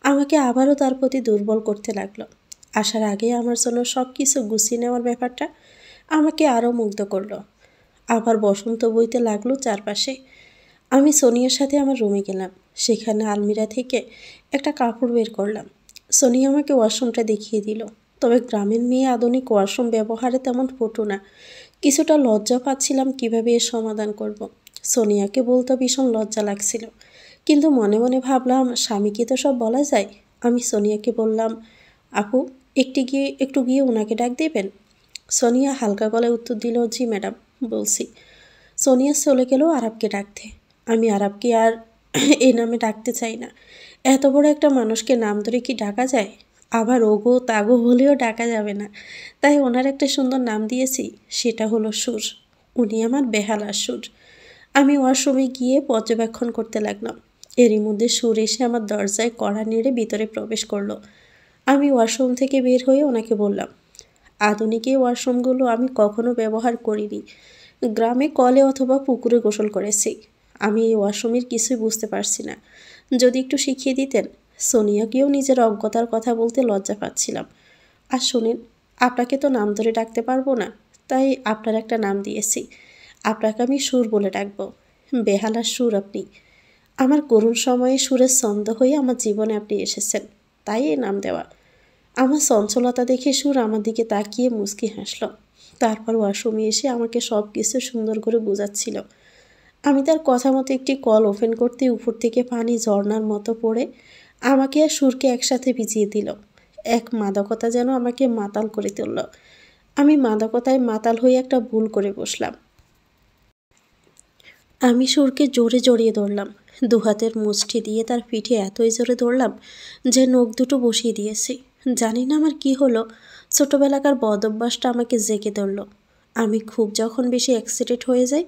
Speaker 1: আমাকে আবারও তার প্রতি দুর্বল করতে লাগলো। আসার আগে আমার জন্য সব কিছু গুছিয়ে নেওয়ার ব্যাপারটা আমাকে আরও মুগ্ধ করলো। আবার বসন্ত বইতে লাগলো চারপাশে। আমি সোনিয়ার সাথে আমার রুমে গেলাম। সেখানে আলমিরা থেকে একটা কাপড় বের করলাম। সোনিয়া আমাকে ওয়াশরুমটা দেখিয়ে দিল। তবে গ্রামের মেয়ে আধুনিক ওয়াশরুম ব্যবহারে তেমন পটু না। কিছুটা লজ্জা পাচ্ছিলাম কিভাবে এর সমাধান করব। সোনিয়াকে বলতে ভীষণ লজ্জা লাগছিল, কিন্তু মনে মনে ভাবলাম স্বামীকে তো সব বলা যায়। আমি সোনিয়াকে বললাম, আপু, একটু গিয়ে ওনাকে ডাক দেবেন? সোনিয়া হালকা গলায় উত্তর দিল, জি ম্যাডাম, বলছি। সোনিয়া চলে গেল আরবকে ডাকতে। আমি আরবকে আর এই নামে ডাকতে চাই না। এত বড় একটা মানুষকে নাম ধরে কি ডাকা যায়? আবার ওগো তাগো বলেও ডাকা যাবে না। তাই ওনার একটা সুন্দর নাম দিয়েছি, সেটা হলো সুর। উনি আমার বেহালার সুর। আমি ওয়াশরুমে গিয়ে পর্যবেক্ষণ করতে লাগলাম। এরই মধ্যে সুর এসে আমার দরজায় কড়া নেড়ে ভিতরে প্রবেশ করলো। আমি ওয়াশরুম থেকে বের হয়ে ওনাকে বললাম, আধুনিক এই ওয়াশরুমগুলো আমি কখনো ব্যবহার করিনি। গ্রামে কলে অথবা পুকুরে গোসল করেছি। আমি এই ওয়াশরুমের কিছুই বুঝতে পারছি না। যদি একটু শিখিয়ে দিতেন। সোনিয়াকেও নিজের অজ্ঞতার কথা বলতে লজ্জা পাচ্ছিলাম। আর শোনেন, আপনাকে তো নাম ধরে ডাকতে পারবো না, তাই আপনার একটা নাম দিয়েছি। আপনাকে আমি সুর বলে ডাকবো। বেহালার সুর আপনি। আমার করুণ সময়ে সুরের ছন্দ হয়ে আমার জীবনে আপনি এসেছেন, তাই এই নাম দেওয়া। আমার চঞ্চলতা দেখে সুর আমার দিকে তাকিয়ে মুচকি হাসল। তারপর ওয়াশরুমে এসে আমাকে সব কিছু সুন্দর করে বোঝাচ্ছিল। আমি তার কথা মতো একটি কল ওপেন করতে উপর থেকে পানি ঝর্ণার মতো পড়ে আমাকে আর সুরকে একসাথে ভিজিয়ে দিল। এক মাদকতা যেন আমাকে মাতাল করে তুলল। আমি মাদকতায় মাতাল হয়ে একটা ভুল করে বসলাম। আমি সুরকে জোরে জড়িয়ে ধরলাম। দুহাতের মুষ্টি দিয়ে তার পিঠে এতই জোরে ধরলাম যে নখ দুটো বসিয়ে দিয়েছি। জানি না আমার কি হলো, ছোটোবেলাকার বদ অভ্যাসটা আমাকে জেগে ধরল। আমি খুব যখন বেশি এক্সাইটেড হয়ে যাই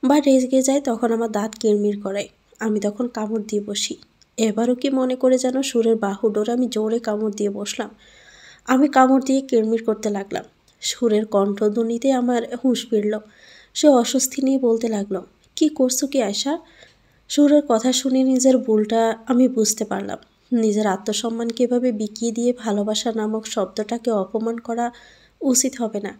Speaker 1: বা রেগে যাই তখন আমার দাঁত কিরমির করে। আমি তখন কামড় দিয়ে বসি। এবারও কি মনে করে যেন সুরের বাহু ডোরে আমি জোরে কামড় দিয়ে বসলাম। আমি কামড় দিয়ে কিরমির করতে লাগলাম। সুরের কণ্ঠধ্বনিতে আমার হুঁশ ফিরল। সে অস্বস্তি নিয়ে বলতে লাগলো, কি করছো কি আয়শা? সুরের কথা শুনে নিজের ভুলটা আমি বুঝতে পারলাম। নিজের আত্মসম্মানকে এভাবে বিকিয়ে দিয়ে ভালোবাসা নামক শব্দটাকে অপমান করা উচিত হবে না।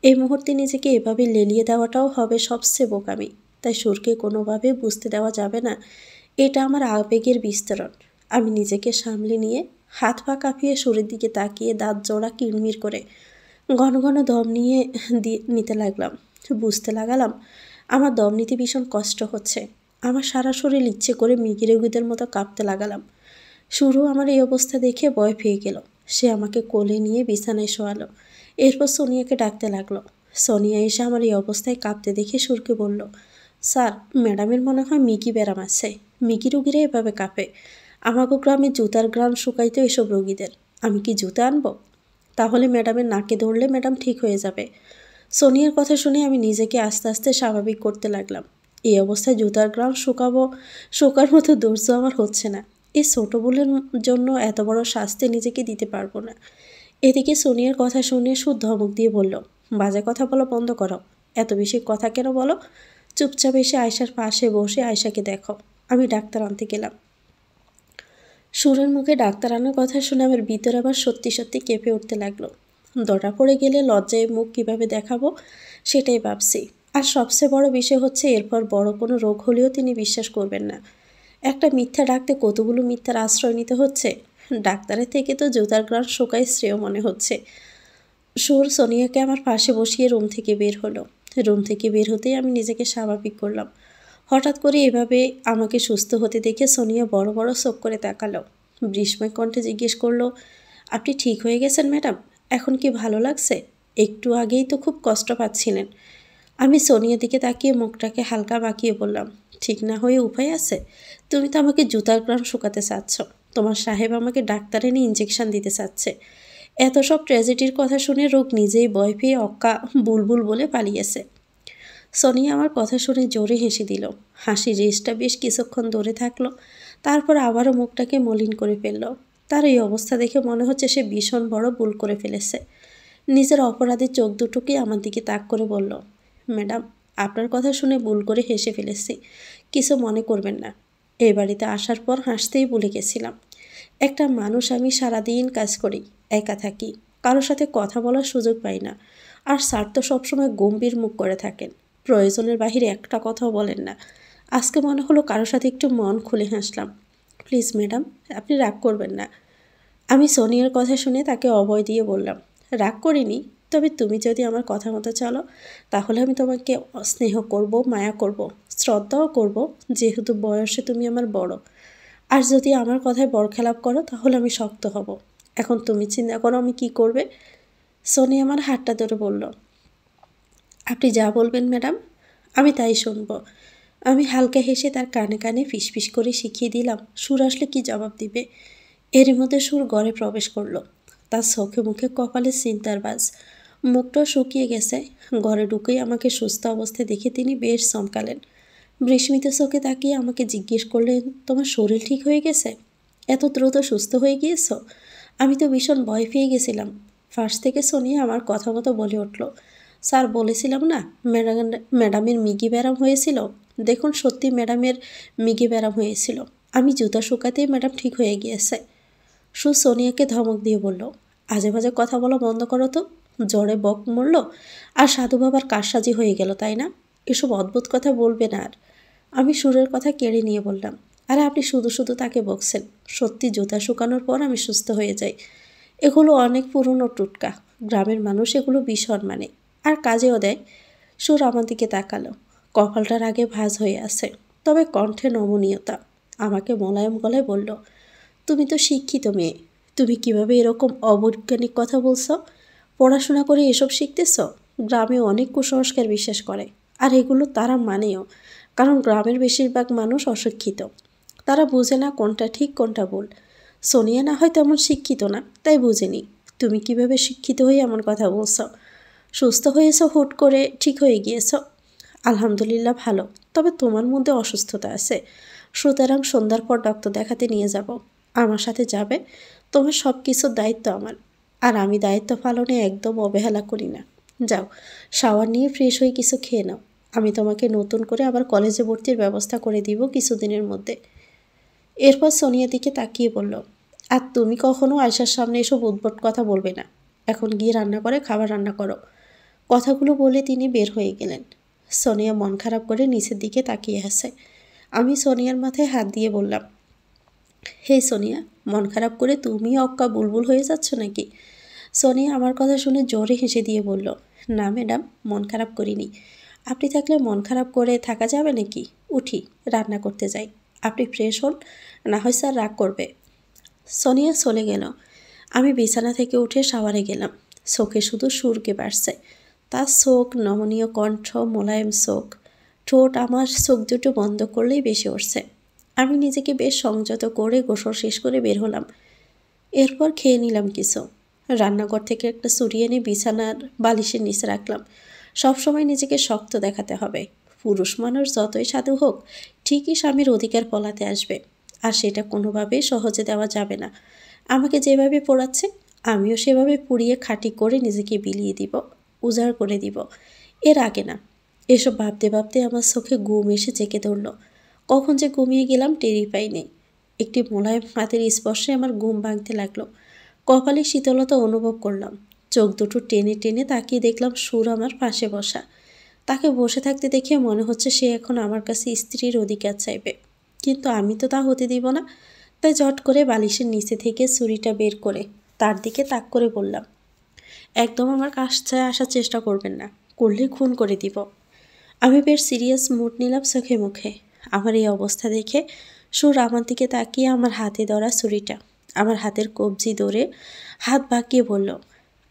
Speaker 1: এই মুহূর্তে নিজেকে এভাবে লেলিয়ে দেওয়াটাও হবে সবচেয়ে বোকামি। তাই সুরকে কোনোভাবে বুঝতে দেওয়া যাবে না এটা আমার আবেগের বিস্তরণ। আমি নিজেকে সামলে নিয়ে হাত পা কাঁপিয়ে সুরের দিকে তাকিয়ে দাঁত জোড়া কিরমির করে ঘন ঘন দম নিয়ে নিতে লাগলাম। বুঝতে লাগালাম আমার দম নিতে ভীষণ কষ্ট হচ্ছে। আমার সারা শরীর ইচ্ছে করে মিগিরেগুদের মতো কাঁপতে লাগালাম। সুরও আমার এই অবস্থা দেখে ভয় পেয়ে গেল। সে আমাকে কোলে নিয়ে বিছানায় শোয়ালো। এরপর সোনিয়াকে ডাকতে লাগলো। সোনিয়া এসে আমার এই অবস্থায় কাঁপতে দেখে সুরকে বলল, স্যার, ম্যাডামের মনে হয় মিকি ব্যারাম আছে। মিকি রুগীরা এভাবে কাঁপে। আমাকে গ্রামে জুতার গ্রাম শুকাইতে এসব রোগীদের। আমি কি জুতা আনবো? তাহলে ম্যাডামের নাকে ধরলে ম্যাডাম ঠিক হয়ে যাবে। সোনিয়ার কথা শুনে আমি নিজেকে আস্তে আস্তে স্বাভাবিক করতে লাগলাম। এই অবস্থায় জুতার গ্রাম শোকার মতো ধৈর্য আমার হচ্ছে না। এই ছোটো ভুলের জন্য এত বড় শাস্তি নিজেকে দিতে পারবো না। এদিকে সোনিয়ার কথা শুনে সুর ধমক দিয়ে বলল, বাজে কথা বলা বন্ধ করো। এত বেশি কথা কেন বলো? চুপচাপ এসে আয়শার পাশে বসে আয়শাকে দেখো। আমি ডাক্তার আনতে গেলাম। সুরের মুখে ডাক্তার আনার কথা শুনে আমার ভিতরে আবার সত্যি সত্যি কেঁপে উঠতে লাগলো। ধরা পড়ে গেলে লজ্জায় মুখ কিভাবে দেখাবো সেটাই ভাবছি। আর সবচেয়ে বড় বিষয় হচ্ছে এরপর বড় কোনো রোগ হলেও তিনি বিশ্বাস করবেন না। একটা মিথ্যা ডাকতে কতগুলো মিথ্যার আশ্রয় নিতে হচ্ছে। ডাক্তারের থেকে তো জুতার গ্রাম শোকাই শ্রেয় মনে হচ্ছে। সুর সোনিয়াকে আমার পাশে বসিয়ে রুম থেকে বের হলো। রুম থেকে বের হতেই আমি নিজেকে স্বাভাবিক করলাম। হঠাৎ করে এভাবে আমাকে সুস্থ হতে দেখে সোনিয়া বড় বড় চোখ করে তাকালো। বিস্ময় কণ্ঠে জিজ্ঞেস করলো, আপনি ঠিক হয়ে গেছেন ম্যাডাম? এখন কি ভালো লাগছে? একটু আগেই তো খুব কষ্ট পাচ্ছিলেন। আমি সোনিয়ার দিকে তাকিয়ে মুখটাকে হালকা বাঁকিয়ে বললাম, ঠিক না হয়ে উপায় আছে? তুমি তো আমাকে জুতার গ্রাম শুকাতে চাচ্ছ। তোমার সাহেব আমাকে ডাক্তার এনে ইঞ্জেকশন দিতে চাচ্ছে। এত সব ট্র্যাজেডির কথা শুনে রোগ নিজেই ভয় পেয়ে অক্কা বুলবুল বলে পালিয়েছে। সোনিয়া আমার কথা শুনে জোরে হেসে দিল। হাসির রেশটা বেশ কিছুক্ষণ ধরে থাকলো। তারপর আবারও মুখটাকে মলিন করে ফেলল। তার এই অবস্থা দেখে মনে হচ্ছে সে ভীষণ বড় ভুল করে ফেলেছে। নিজের অপরাধের চোখ দুটোকে আমার দিকে তাক করে বলল, ম্যাডাম, আপনার কথা শুনে ভুল করে হেসে ফেলেছি। কিছু মনে করবেন না। এই বাড়িতে আসার পর হাসতেই ভুলে গেছিলাম। একটা মানুষ আমি সারাদিন কাজ করি, একা থাকি, কারোর সাথে কথা বলার সুযোগ পাই না। আর স্যার তো সবসময় গম্ভীর মুখ করে থাকেন, প্রয়োজনের বাহিরে একটা কথাও বলেন না। আজকে মনে হলো কারোর সাথে একটু মন খুলে হাসলাম। প্লিজ ম্যাডাম, আপনি রাগ করবেন না। আমি সোনিয়ার কথা শুনে তাকে অভয় দিয়ে বললাম, রাগ করিনি, তবে তুমি যদি আমার কথা মতো চলো তাহলে আমি তোমাকে স্নেহ করব, মায়া করব, শ্রদ্ধাও করব, যেহেতু বয়সে তুমি আমার বড়। আর যদি আমার কথায় বরখেলাপ করো তাহলে আমি শক্ত হব। এখন তুমি চিন্তা করো আমি কি করবে। সোনি আমার হাতটা ধরে বলল, আপনি যা বলবেন ম্যাডাম, আমি তাই শুনব। আমি হালকা হেসে তার কানে কানে ফিসফিস করে শিখিয়ে দিলাম সুর আসলে কি জবাব দিবে। এরই মধ্যে সুর ঘরে প্রবেশ করলো। তার চোখে মুখে কপালে চিন্তার বাজ, মুখটাও শুকিয়ে গেছে। ঘরে ঢুকেই আমাকে সুস্থ অবস্থায় দেখে তিনি বেশ চমকালেন। বিস্মিত চোখে তাকিয়ে আমাকে জিজ্ঞেস করলেন, তোমার শরীর ঠিক হয়ে গেছে? এত দ্রুত সুস্থ হয়ে গিয়েছ? আমি তো ভীষণ ভয় পেয়ে গেছিলাম। ফার্স্ট থেকে সোনিয়া আমার কথা মতো বলে উঠল, স্যার বলেছিলাম না ম্যাডামের মিগি ব্যারাম হয়েছিল। দেখুন সত্যি ম্যাডামের মিগি ব্যারাম হয়েছিল। আমি জুতা শুকাতেই ম্যাডাম ঠিক হয়ে গিয়েছে। সোনিয়াকে ধমক দিয়ে বলল, আজে বাজে কথা বলা বন্ধ করো তো। জ্বরে বক মরল আর সাধু বাবার কারসাজি হয়ে গেল, তাই না? এসব অদ্ভুত কথা বলবে না আর। আমি সুরের কথা কেড়ে নিয়ে বললাম, আরে আপনি শুধু শুধু তাকে বকছেন। সত্যি জুতা শুকানোর পর আমি সুস্থ হয়ে যাই। এগুলো অনেক পুরনো টুটকা, গ্রামের মানুষ এগুলো ভীষণ মানে, আর কাজেও দেয়। সুর আমার দিকে তাকালো, কপালটার আগে ভাঁজ হয়ে আছে, তবে কণ্ঠে নমনীয়তা। আমাকে মোলায়েম গলায় বলল, তুমি তো শিক্ষিত মেয়ে, তুমি কিভাবে এরকম অবৈজ্ঞানিক কথা বলছো? পড়াশোনা করে এসব শিখতেছ? গ্রামে অনেক কুসংস্কার বিশ্বাস করে, আর এগুলো তারা মানেও, কারণ গ্রামের বেশিরভাগ মানুষ অশিক্ষিত। তারা বোঝে না কোনটা ঠিক কোনটা ভুল। সোনিয়া না হয় তেমন শিক্ষিত না, তাই বুঝেনি। তুমি কিভাবে শিক্ষিত হয়ে এমন কথা বলছো? সুস্থ হয়েছ হুট করে, ঠিক হয়ে গিয়েছ? আলহামদুলিল্লাহ ভালো, তবে তোমার মধ্যে অসুস্থতা আছে। সুতরাং সন্ধ্যার পর ডক্টর দেখাতে নিয়ে যাব। আমার সাথে যাবে। তোমার সব কিছুর দায়িত্ব আমার, আর আমি দায়িত্ব পালনে একদম অবহেলা করি না। যাও, শাওয়ার নিয়ে ফ্রেশ হয়ে কিছু খেয়ে নাও। আমি তোমাকে নতুন করে আবার কলেজে ভর্তির ব্যবস্থা করে দিব কিছুদিনের মধ্যে। এরপর সোনিয়ার দিকে তাকিয়ে বলল, আর তুমি কখনো আয়শার সামনে এসব উদ্ভট কথা বলবে না। এখন গিয়ে রান্না করে খাবার রান্না করো। কথাগুলো বলে তিনি বের হয়ে গেলেন। সোনিয়া মন খারাপ করে নিচের দিকে তাকিয়ে আছে। আমি সোনিয়ার মাথায় হাত দিয়ে বললাম, হে সোনিয়া, মন খারাপ করে তুমি অক্কা বুলবুল হয়ে যাচ্ছ নাকি? সোনিয়া আমার কথা শুনে জোরে হেসে দিয়ে বলল, না ম্যাডাম, মন খারাপ করিনি। আপনি থাকলে মন খারাপ করে থাকা যাবে নাকি? উঠি, রান্না করতে যাই। আপনি ফ্রেশ হন, না হয় স্যার রাগ করবে। সোনিয়া চলে গেল। আমি বিছানা থেকে উঠে শাওয়ারে গেলাম। চোখে শুধু সুরকে বাড়ছে। তার চোখ, নমনীয় কণ্ঠ, মোলায়েম চোখ, ঠোঁট আমার চোখ দুটো বন্ধ করলেই বেশি উঠছে। আমি নিজেকে বেশ সংযত করে গোসল শেষ করে বের হলাম। এরপর খেয়ে নিলাম কিছু। রান্নাঘর থেকে একটা ছুরি এনে বিছানার বালিশের নিচে রাখলাম। সবসময় নিজেকে শক্ত দেখাতে হবে। পুরুষ মানুষ যতই সাধু হোক, ঠিকই স্বামীর অধিকার পলাতে আসবে, আর সেটা কোনোভাবেই সহজে দেওয়া যাবে না। আমাকে যেভাবে পোড়াচ্ছে, আমিও সেভাবে পুড়িয়ে খাঁটি করে নিজেকে বিলিয়ে দিব, উজাড় করে দিব। এর আগে না। এসব ভাবতে ভাবতে আমার চোখে ঘুম এসে জেঁকে ধরল। কখন যে ঘুমিয়ে গেলাম টেরই পাইনি। একটি মোলায়েম হাতের স্পর্শে আমার ঘুম ভাঙতে লাগলো। কপালে শীতলতা অনুভব করলাম। চোখ দুটো টেনে টেনে তাকিয়ে দেখলাম সুর আমার পাশে বসা। তাকে বসে থাকতে দেখে মনে হচ্ছে সে এখন আমার কাছে স্ত্রীর অধিকার চাইবে, কিন্তু আমি তো তা হতে দিব না। তাই জট করে বালিশের নিচে থেকে ছুরিটা বের করে তার দিকে তাক করে বললাম, একদম আমার কাছে আসার চেষ্টা করবেন না, করলে খুন করে দিব। আমি বেশ সিরিয়াস মুড নিলাম চোখে মুখে। আমার এই অবস্থা দেখে সুর আমার দিকে তাকিয়ে আমার হাতে ধরা ছুরিটা আমার হাতের কবজি ধরে হাত বাঁকিয়ে বলল,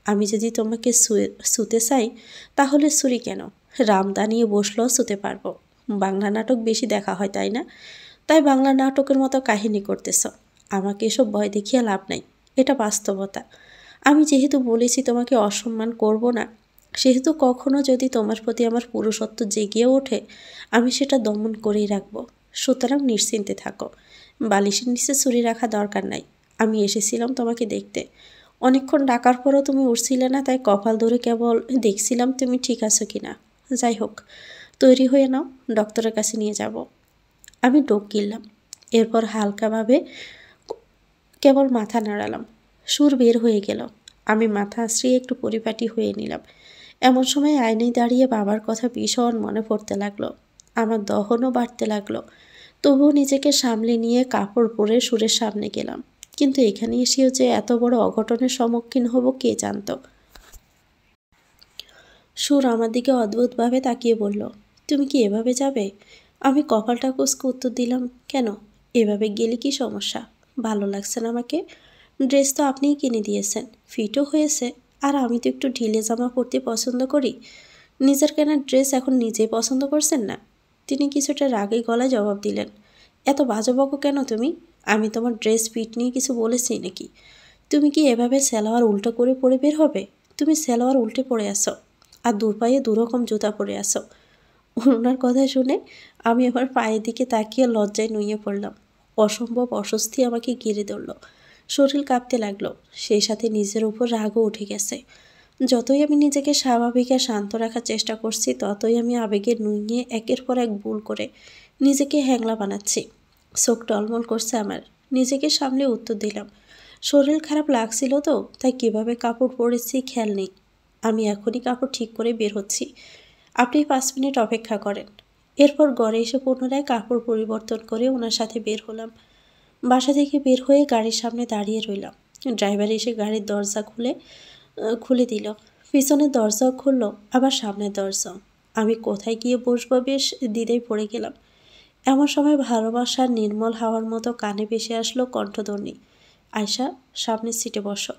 Speaker 1: আমি যদি তোমাকে শুতে চাই তাহলে ছুরি কেন? রামদা নিয়ে বসলেও শুতে পারবো। বাংলা নাটক বেশি দেখা হয় তাই না? তাই বাংলা নাটকের মতো কাহিনী করতেছ। আমাকে এসব ভয় দেখিয়ে লাভ নাই, এটা বাস্তবতা। আমি যেহেতু বলেছি তোমাকে অসম্মান করব না, সেহেতু কখনো যদি তোমার প্রতি আমার পুরুষত্ব জেগেও ওঠে, আমি সেটা দমন করেই রাখবো। সুতরাং নিশ্চিন্তে থাকো। বালিশের নিচে ছুরি রাখা দরকার নাই। আমি এসেছিলাম তোমাকে দেখতে। অনেকক্ষণ ডাকার পরও তুমি উঠছিলে না, তাই কপাল ধরে কেবল দেখছিলাম তুমি ঠিক আছো কি না। যাই হোক, তৈরি হয়ে নাও, ডক্টরের কাছে নিয়ে যাব। আমি ডোক গিললাম। এরপর হালকাভাবে কেবল মাথা নাড়ালাম। সুর বের হয়ে গেল। আমি মাথা আশ্রিয়ে একটু পরিপাটি হয়ে নিলাম। এমন সময় আয়নায় দাঁড়িয়ে বাবার কথা ভীষণ মনে পড়তে লাগলো। আমার দহনও বাড়তে লাগলো। তবুও নিজেকে সামলে নিয়ে কাপড় পরে সুরের সামনে গেলাম। কিন্তু এখানে এসেও যে এত বড় অঘটনের সম্মুখীন হব কে জানত। সুর আমার দিকে অদ্ভুতভাবে তাকিয়ে বলল, তুমি কি এভাবে যাবে? আমি কপালটা কুঁচকে উত্তর দিলাম, কেন? এভাবে গেলে কি সমস্যা? ভালো লাগছে না আমাকে? ড্রেস তো আপনিই কিনে দিয়েছেন, ফিটও হয়েছে, আর আমি তো একটু ঢিলে জামা পরতে পছন্দ করি। নিজের কেনা ড্রেস এখন নিজেই পছন্দ করছেন না? তিনি কিছুটা রাগে গলায় জবাব দিলেন, এত বাজে বকো কেন তুমি? আমি তোমার ড্রেস ফিট নিয়ে কিছু বলেছি নাকি? তুমি কি এভাবে সালোয়ার উল্টো করে পরে বের হবে? তুমি সালোয়ার উল্টে পরে আসো, আর পায়ে দুরকম জুতা পরে আসো। ওনার কথা শুনে আমি আমার পায়ের দিকে তাকিয়ে লজ্জায় নুয়ে পড়লাম। অসম্ভব অস্বস্তি আমাকে ঘিরে ধরল। শরীর কাঁপতে লাগলো, সেই সাথে নিজের উপর রাগও উঠে গেছে। যতই আমি নিজেকে স্বাভাবিক আর শান্ত রাখার চেষ্টা করছি, ততই আমি আবেগে নুয়ে একের পর এক ভুল করে নিজেকে হ্যাংলা বানাচ্ছি। চোখ টলমল করছে আমার। নিজেকে সামলে উত্তর দিলাম, শরীর খারাপ লাগছিল তো, তাই কিভাবে কাপড় পরেছি খেয়াল নেই। আমি এখনই কাপড় ঠিক করে বের হচ্ছি, আপনি 5 মিনিট অপেক্ষা করেন। এরপর ঘরে এসে পুনরায় কাপড় পরিবর্তন করে ওনার সাথে বের হলাম। বাসা থেকে বের হয়ে গাড়ির সামনে দাঁড়িয়ে রইলাম। ড্রাইভার এসে গাড়ির দরজা খুলে দিল। পিছনের দরজাও খুললো, আবার সামনের দরজাও। আমি কোথায় গিয়ে বসবো বেশ দ্বিধায় পড়ে গেলাম। এমন সময় ভালোবাসার নির্মল হাওয়ার মতো কানে ভেসে আসলো কণ্ঠধ্বনি, আয়শা, সামনের সিটে বসো।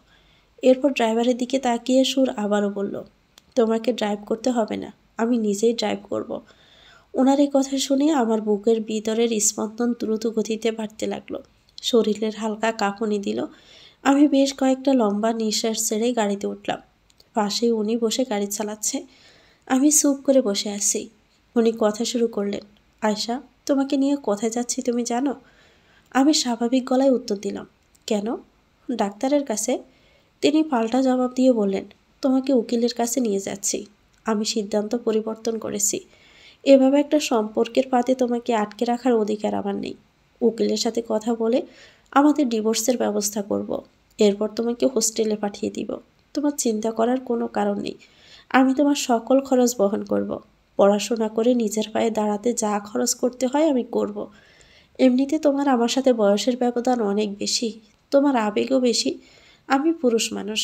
Speaker 1: এরপর ড্রাইভারের দিকে তাকিয়ে সুর আবারও বলল, তোমাকে ড্রাইভ করতে হবে না, আমি নিজেই ড্রাইভ করব। ওনার এই কথা শুনে আমার বুকের ভিতরের স্পন্দন দ্রুত গতিতে বাড়তে লাগলো। শরীরের হালকা কাঁপুনি দিল। আমি বেশ কয়েকটা লম্বা নিঃশ্বাস ছেড়ে গাড়িতে উঠলাম। পাশেই উনি বসে গাড়ি চালাচ্ছে, আমি চুপ করে বসে আছি। উনি কথা শুরু করলেন, আয়শা, তোমাকে নিয়ে কোথায় যাচ্ছি তুমি জানো? আমি স্বাভাবিক গলায় উত্তর দিলাম, কেন? ডাক্তারের কাছে। তিনি পাল্টা জবাব দিয়ে বললেন, তোমাকে উকিলের কাছে নিয়ে যাচ্ছি। আমি সিদ্ধান্ত পরিবর্তন করেছি। এভাবে একটা সম্পর্কের পাতে তোমাকে আটকে রাখার অধিকার আমার নেই। উকিলের সাথে কথা বলে আমাদের ডিভোর্সের ব্যবস্থা করব। এরপর তোমাকে হোস্টেলে পাঠিয়ে দিব। তোমার চিন্তা করার কোনো কারণ নেই। আমি তোমার সকল খরচ বহন করব। পড়াশোনা করে নিজের পায়ে দাঁড়াতে যা খরচ করতে হয় আমি করব। এমনিতে তোমার আমার সাথে বয়সের ব্যবধান অনেক বেশি, তোমার আবেগও বেশি। আমি পুরুষ মানুষ।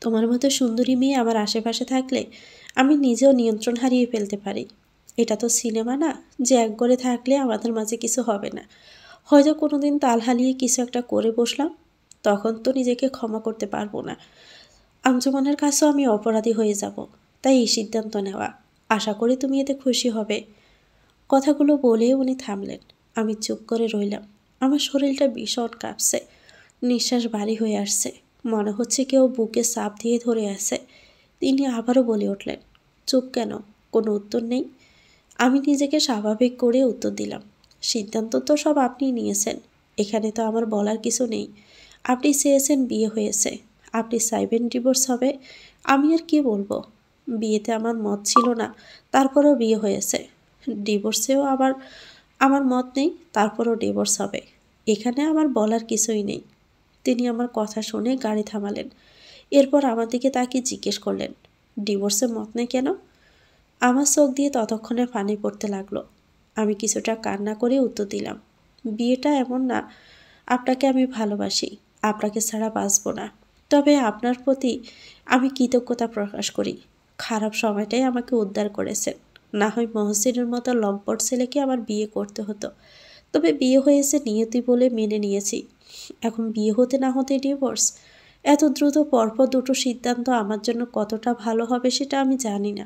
Speaker 1: তোমার মতো সুন্দরী মেয়ে আমার আশেপাশে থাকলে আমি নিজেও নিয়ন্ত্রণ হারিয়ে ফেলতে পারি। এটা তো সিনেমা না যে এক ঘরে থাকলে আমাদের মাঝে কিছু হবে না। হয়তো কোনো দিন তাল হারিয়ে কিছু একটা করে বসলাম, তখন তো নিজেকে ক্ষমা করতে পারবো না। আঞ্জুমানের কাছেও আমি অপরাধী হয়ে যাব। তাই এই সিদ্ধান্ত নেওয়া। আশা করি তুমি এতে খুশি হবে। কথাগুলো বলে উনি থামলেন। আমি চুপ করে রইলাম। আমার শরীরটা ভীষণ কাঁপছে, নিঃশ্বাস ভারী হয়ে আসছে, মনে হচ্ছে কেউ বুকে চাপ দিয়ে ধরে আছে। তিনি আবারও বলে উঠলেন, চুপ কেন? কোনো উত্তর নেই? আমি নিজেকে স্বাভাবিক করে উত্তর দিলাম, সিদ্ধান্ত তো সব আপনিই নিয়েছেন, এখানে তো আমার বলার কিছু নেই। আপনি চেয়েছেন বিয়ে হয়েছে, আপনি চাইবেন ডিভোর্স হবে, আমি আর কি বলবো? বিয়েতে আমার মত ছিল না, তারপরেও বিয়ে হয়েছে। ডিভোর্সেও আবার আমার মত নেই, তারপরও ডিভোর্স হবে। এখানে আমার বলার কিছুই নেই। তিনি আমার কথা শুনে গাড়ি থামালেন। এরপর আমার দিকে তাকিয়ে জিজ্ঞেস করলেন, ডিভোর্সে মত নেই কেন? আমার চোখ দিয়ে ততক্ষণে পানি পড়তে লাগলো। আমি কিছুটা কান্না করে উত্তর দিলাম, বিয়েটা এমন না, আপনাকে আমি ভালোবাসি, আপনাকে ছাড়া বাঁচব না। তবে আপনার প্রতি আমি কৃতজ্ঞতা প্রকাশ করি। খারাপ সময়টাই আমাকে উদ্ধার করেছেন। না হয় মহসিনের মতো লম্পট ছেলেকে আমার বিয়ে করতে হতো। তবে বিয়ে হয়েছে নিয়তি বলে মেনে নিয়েছি। এখন বিয়ে হতে না হতে ডিভোর্স, এত দ্রুত পরপর দুটো সিদ্ধান্ত আমার জন্য কতটা ভালো হবে সেটা আমি জানি না।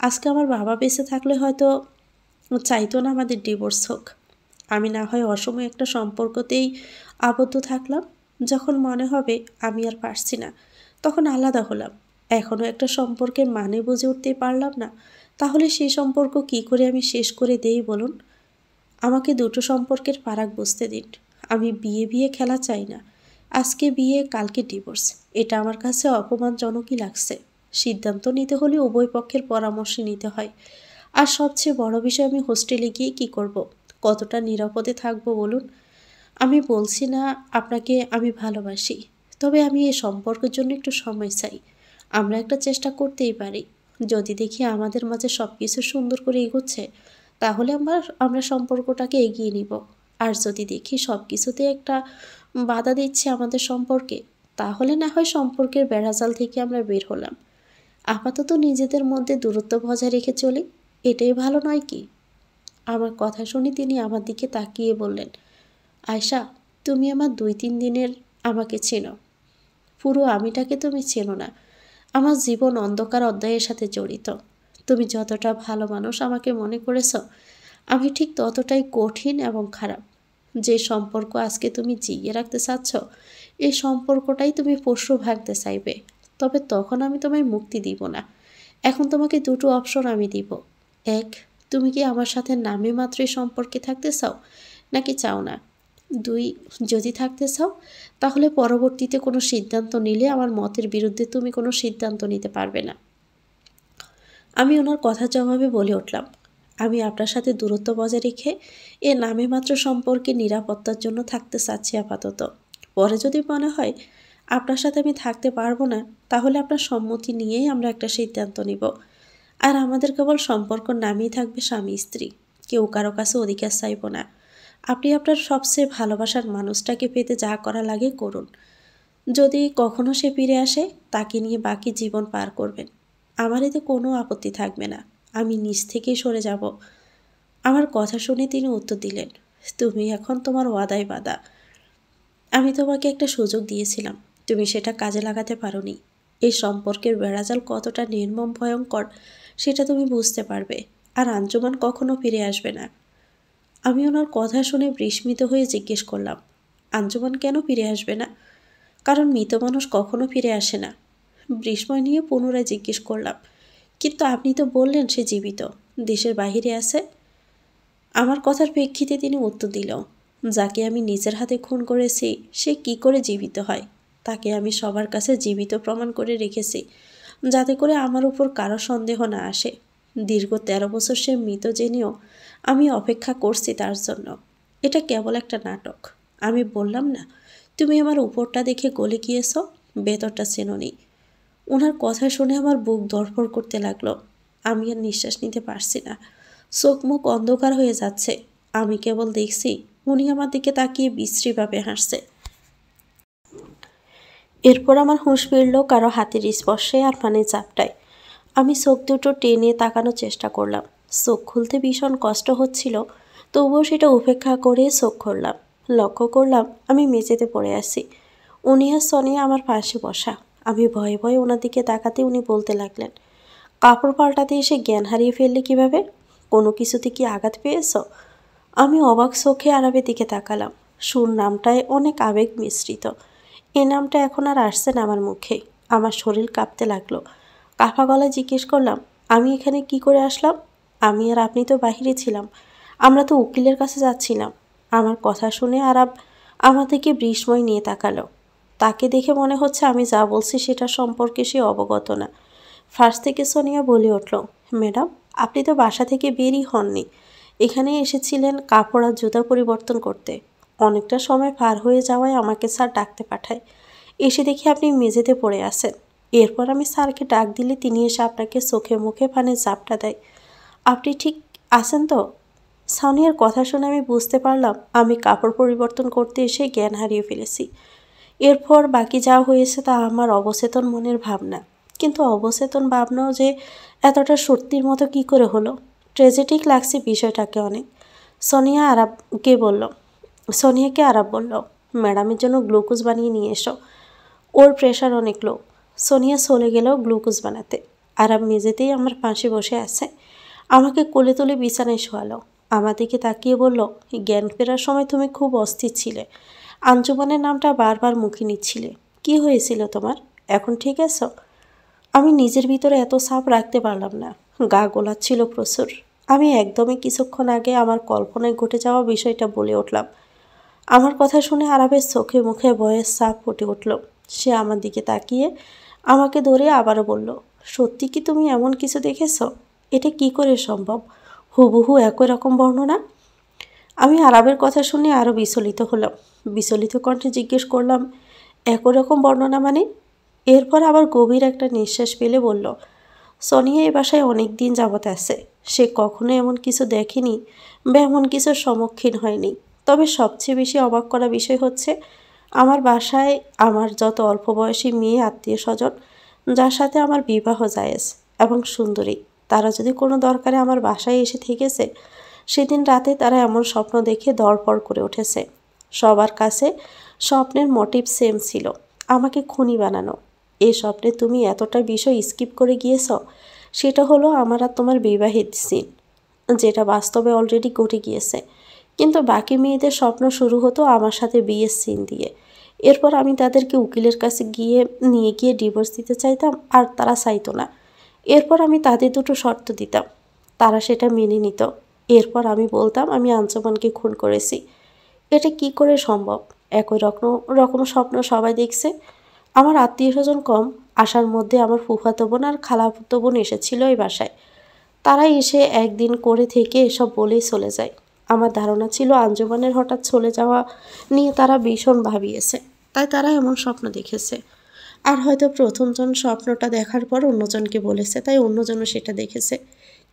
Speaker 1: আজকে আমার বাবা বেঁচে থাকলে হয়তো চাইতো না আমাদের ডিভোর্স হোক। আমি না হয় অসময়ে একটা সম্পর্কতেই আবদ্ধ থাকলাম। যখন মনে হবে আমি আর পারছি না, তখন আলাদা হলাম। এখনও একটা সম্পর্কের মানে বুঝে উঠতেই পারলাম না, তাহলে সেই সম্পর্ক কি করে আমি শেষ করে দেই বলুন? আমাকে দুটো সম্পর্কের ফারাক বুঝতে দিন। আমি বিয়ে বিয়ে খেলা চাই না। আজকে বিয়ে, কালকে ডিভোর্স, এটা আমার কাছে অপমানজনকই লাগছে। সিদ্ধান্ত নিতে হলে উভয় পক্ষের পরামর্শ নিতে হয়। আর সবচেয়ে বড় বিষয়, আমি হোস্টেলে গিয়ে কি করব? কতটা নিরাপদে থাকবো বলুন? আমি বলছি না আপনাকে আমি ভালোবাসি, তবে আমি এই সম্পর্কের জন্য একটু সময় চাই। আমরা একটা চেষ্টা করতেই পারি। যদি দেখি আমাদের মাঝে সব কিছু সুন্দর করে এগোচ্ছে, তাহলে আমরা সম্পর্কটাকে এগিয়ে নিব। আর যদি দেখি সব কিছুতে একটা বাধা দিচ্ছে আমাদের সম্পর্কে, তাহলে না হয় সম্পর্কের বেড়াজাল থেকে আমরা বের হলাম। আপাতত নিজেদের মধ্যে দূরত্ব বজায় রেখে চলি, এটাই ভালো নয় কি? আমার কথা শুনে তিনি আমার দিকে তাকিয়ে বললেন, আয়শা, তুমি আমার 2-3 দিনের আমাকে চেনো, পুরো আমিটাকে তুমি চেনো না। আমার জীবন অন্ধকার অধ্যায়ের সাথে জড়িত। তুমি যতটা ভালো মানুষ আমাকে মনে করেছ, আমি ঠিক ততটাই কঠিন এবং খারাপ। যে সম্পর্ক আজকে তুমি জিইয়ে রাখতে চাচ্ছ, এই সম্পর্কটাই তুমি পরশু ভাঙতে চাইবে। তবে তখন আমি তোমায় মুক্তি দিব না। এখন তোমাকে দুটো অপশন আমি দিব। এক, তুমি কি আমার সাথে নামে মাত্রই সম্পর্কে থাকতে চাও, নাকি চাও না? 2, যদি থাকতে চাও, তাহলে পরবর্তীতে কোনো সিদ্ধান্ত নিলে আমার মতের বিরুদ্ধে তুমি কোনো সিদ্ধান্ত নিতে পারবে না। আমি ওনার কথার জবাবে বলে উঠলাম, আমি আপনার সাথে দূরত্ব বজায় রেখে এ নামে মাত্র সম্পর্কে নিরাপত্তার জন্য থাকতে চাচ্ছি আপাতত। পরে যদি মনে হয় আপনার সাথে আমি থাকতে পারবো না, তাহলে আপনার সম্মতি নিয়েই আমরা একটা সিদ্ধান্ত নিব। আর আমাদের কেবল সম্পর্ক নামেই থাকবে স্বামী স্ত্রী, কেউ কারো কাছে অধিকার চাইব না। আপনি আপনার সবচেয়ে ভালোবাসার মানুষটাকে পেতে যা করা লাগে করুন। যদি কখনো সে ফিরে আসে, তাকে নিয়ে বাকি জীবন পার করবেন। আমার এতে কোনো আপত্তি থাকবে না, আমি নিজ থেকেই সরে যাব। আমার কথা শুনে তিনি উত্তর দিলেন, তুমি এখন তোমার ওয়াদায় বাঁধা। আমি তোমাকে একটা সুযোগ দিয়েছিলাম, তুমি সেটা কাজে লাগাতে পারোনি। এই সম্পর্কের বেড়াজাল কতটা নির্মম ভয়ঙ্কর সেটা তুমি বুঝতে পারবে। আর আঞ্জুমান কখনো ফিরে আসবে না। আমি ওনার কথা শুনে বিস্মিত হয়ে জিজ্ঞেস করলাম, আঞ্জুমান কেন ফিরে আসবে না? কারণ মৃত মানুষ কখনো ফিরে আসে না। বিস্ময় নিয়ে পুনরায় জিজ্ঞেস করলাম, কিন্তু আপনি তো বললেন সে জীবিত, দেশের বাহিরে আছে। আমার কথার প্রেক্ষিতে তিনি উত্তর দিল, যাকে আমি নিজের হাতে খুন করেছি সে কি করে জীবিত হয়? তাকে আমি সবার কাছে জীবিত প্রমাণ করে রেখেছি, যাতে করে আমার উপর কারো সন্দেহ না আসে। দীর্ঘ 13 বছর সে মৃত জেনেও আমি অপেক্ষা করছি তার জন্য। এটা কেবল একটা নাটক। আমি বললাম না, তুমি আমার উপরটা দেখে গলে গিয়েছ, ভেতরটা চেনোনি। ওনার কথা শুনে আমার বুক ধড়ফড় করতে লাগলো। আমি আর নিঃশ্বাস নিতে পারছি না, চোখ মুখ অন্ধকার হয়ে যাচ্ছে। আমি কেবল দেখছি উনি আমার দিকে তাকিয়ে বিশ্রীভাবে হাসছে। এরপর আমার হুঁশ ফিরল কারো হাতের স্পর্শে আর পানির চাপটায়। আমি চোখ দুটো টেনে তাকানোর চেষ্টা করলাম। চোখ খুলতে ভীষণ কষ্ট হচ্ছিল, তবুও সেটা উপেক্ষা করে চোখ খুললাম। লক্ষ্য করলাম আমি মেঝেতে পড়ে আছি। উনি আর সোনিয়া আমার পাশে বসা। আমি ভয়ে ভয়ে ওনার দিকে তাকাতে উনি বলতে লাগলেন, কাপড় পাল্টাতে এসে জ্ঞান হারিয়ে ফেললে কিভাবে? কোনো কিছুতে কি আঘাত পেয়েছ? আমি অবাক চোখে আরবের দিকে তাকালাম। সুর নামটায় অনেক আবেগ মিশ্রিত। এ নামটা এখন আর আসছে না আমার মুখে। আমার শরীর কাঁপতে লাগলো। কাঁপা গলায় জিজ্ঞেস করলাম, আমি এখানে কি করে আসলাম? আমি আর আপনি তো বাহিরে ছিলাম, আমরা তো উকিলের কাছে যাচ্ছিলাম। আমার কথা শুনে আরব আমার দিকে বিস্ময় নিয়ে তাকালো। তাকে দেখে মনে হচ্ছে আমি যা বলছি সেটা সম্পর্কে সে অবগত না। ফার্স্ট থেকে সোনিয়া বলে উঠল, ম্যাডাম আপনি তো বাসা থেকে বেরই হননি, এখানে এসেছিলেন কাপড় আর জুতা পরিবর্তন করতে। অনেকটা সময় পার হয়ে যাওয়ায় আমাকে স্যার ডাকতে পাঠায়। এসে দেখি আপনি মেঝেতে পড়ে আছেন। এরপর আমি স্যারকে ডাক দিলে তিনি এসে আপনাকে চোখে মুখে পানে চাপটা দেয়। আপনি ঠিক আছেন তো? সানিয়ার কথা শুনে আমি বুঝতে পারলাম আমি কাপড় পরিবর্তন করতে এসে জ্ঞান হারিয়ে ফেলেছি। এরপর বাকি যা হয়েছে তা আমার অবচেতন মনের ভাবনা। কিন্তু অবচেতন ভাবনাও যে এতটা সত্যির মতো কি করে হলো? ট্র্যাজেডিক লাগছে বিষয়টাকে অনেক। সোনিয়াকে আরাব বলল, ম্যাডামের জন্য গ্লুকোজ বানিয়ে নিয়ে এসো, ওর প্রেশার অনেক লো। সোনিয়া চলে গেল গ্লুকোজ বানাতে। আরাব মেঝেতেই আমার পাশে বসে আছে। আমাকে কোলে তুলে বিছানায় শোয়ালো। আমার দিকে তাকিয়ে বলল, জ্ঞান ফেরার সময় তুমি খুব অস্থির ছিলে, আঞ্জুমানের নামটা বারবার মুখে নিচ্ছিলে। কি হয়েছিল তোমার? এখন ঠিক আছো? আমি নিজের ভিতরে এত চাপ রাখতে পারলাম না। গা গোলাচ্ছিল প্রচুর। আমি একদমই কিছুক্ষণ আগে আমার কল্পনায় ঘটে যাওয়া বিষয়টা বলে উঠলাম। আমার কথা শুনে আরাবের চোখে মুখে ভয়ের ছাপ ফুটে উঠল। সে আমার দিকে তাকিয়ে আমাকে ধরে আবারও বলল, সত্যি কি তুমি এমন কিছু দেখেছ? এটা কি করে সম্ভব? হুবহু একই রকম বর্ণনা? আমি আরাবের কথা শুনে আরও বিচলিত হলাম। বিচলিত কণ্ঠে জিজ্ঞেস করলাম, একই রকম বর্ণনা মানে? এরপর আবার গভীর একটা নিঃশ্বাস ফেলে বলল, সোনিয়া এ বাসায় অনেক দিন যাবৎ আছে। সে কখনো এমন কিছু দেখেনি বা এমন কিছুর সম্মুখীন হয়নি। তবে সবচেয়ে বেশি অবাক করা বিষয় হচ্ছে, আমার বাসায় আমার যত অল্প বয়সী মেয়ে আত্মীয় স্বজন যার সাথে আমার বিবাহ জায়েজ এবং সুন্দরী, তারা যদি কোনো দরকারে আমার বাসায় এসে থেকেছে, সেদিন রাতে তারা এমন স্বপ্ন দেখে দড়পড় করে উঠেছে। সবার কাছে স্বপ্নের মোটিভ সেম ছিল, আমাকে খুনি বানানো। এই স্বপ্নে তুমি এতটা বিষয় স্কিপ করে গিয়েছ, সেটা হলো আমার আর তোমার বিবাহিত সিন, যেটা বাস্তবে অলরেডি ঘটে গিয়েছে। কিন্তু বাকি মেয়েদের স্বপ্ন শুরু হতো আমার সাথে বিয়ের সিন দিয়ে। এরপর আমি তাদেরকে উকিলের কাছে নিয়ে গিয়ে ডিভোর্স দিতে চাইতাম, আর তারা চাইতো না। এরপর আমি তাদের দুটো শর্ত দিতাম, তারা সেটা মেনে নিত। এরপর আমি বলতাম আমি আঞ্জুমানকে খুন করেছি। এটা কি করে সম্ভব? একই রকম স্বপ্ন সবাই দেখছে। আমার আত্মীয় স্বজন কম, আসার মধ্যে আমার ফুফাতো বোন আর খালাতো বোন এসেছিল এই বাসায়। তারা এসে একদিন করে থেকে এসব বলেই চলে যায়। আমার ধারণা ছিল আঞ্জুমানের হঠাৎ চলে যাওয়া নিয়ে তারা ভীষণ ভাবিয়েছে, তাই তারা এমন স্বপ্ন দেখেছে। আর হয়তো প্রথমজন স্বপ্নটা দেখার পর অন্যজনকে বলেছে, তাই অন্যজনও সেটা দেখেছে।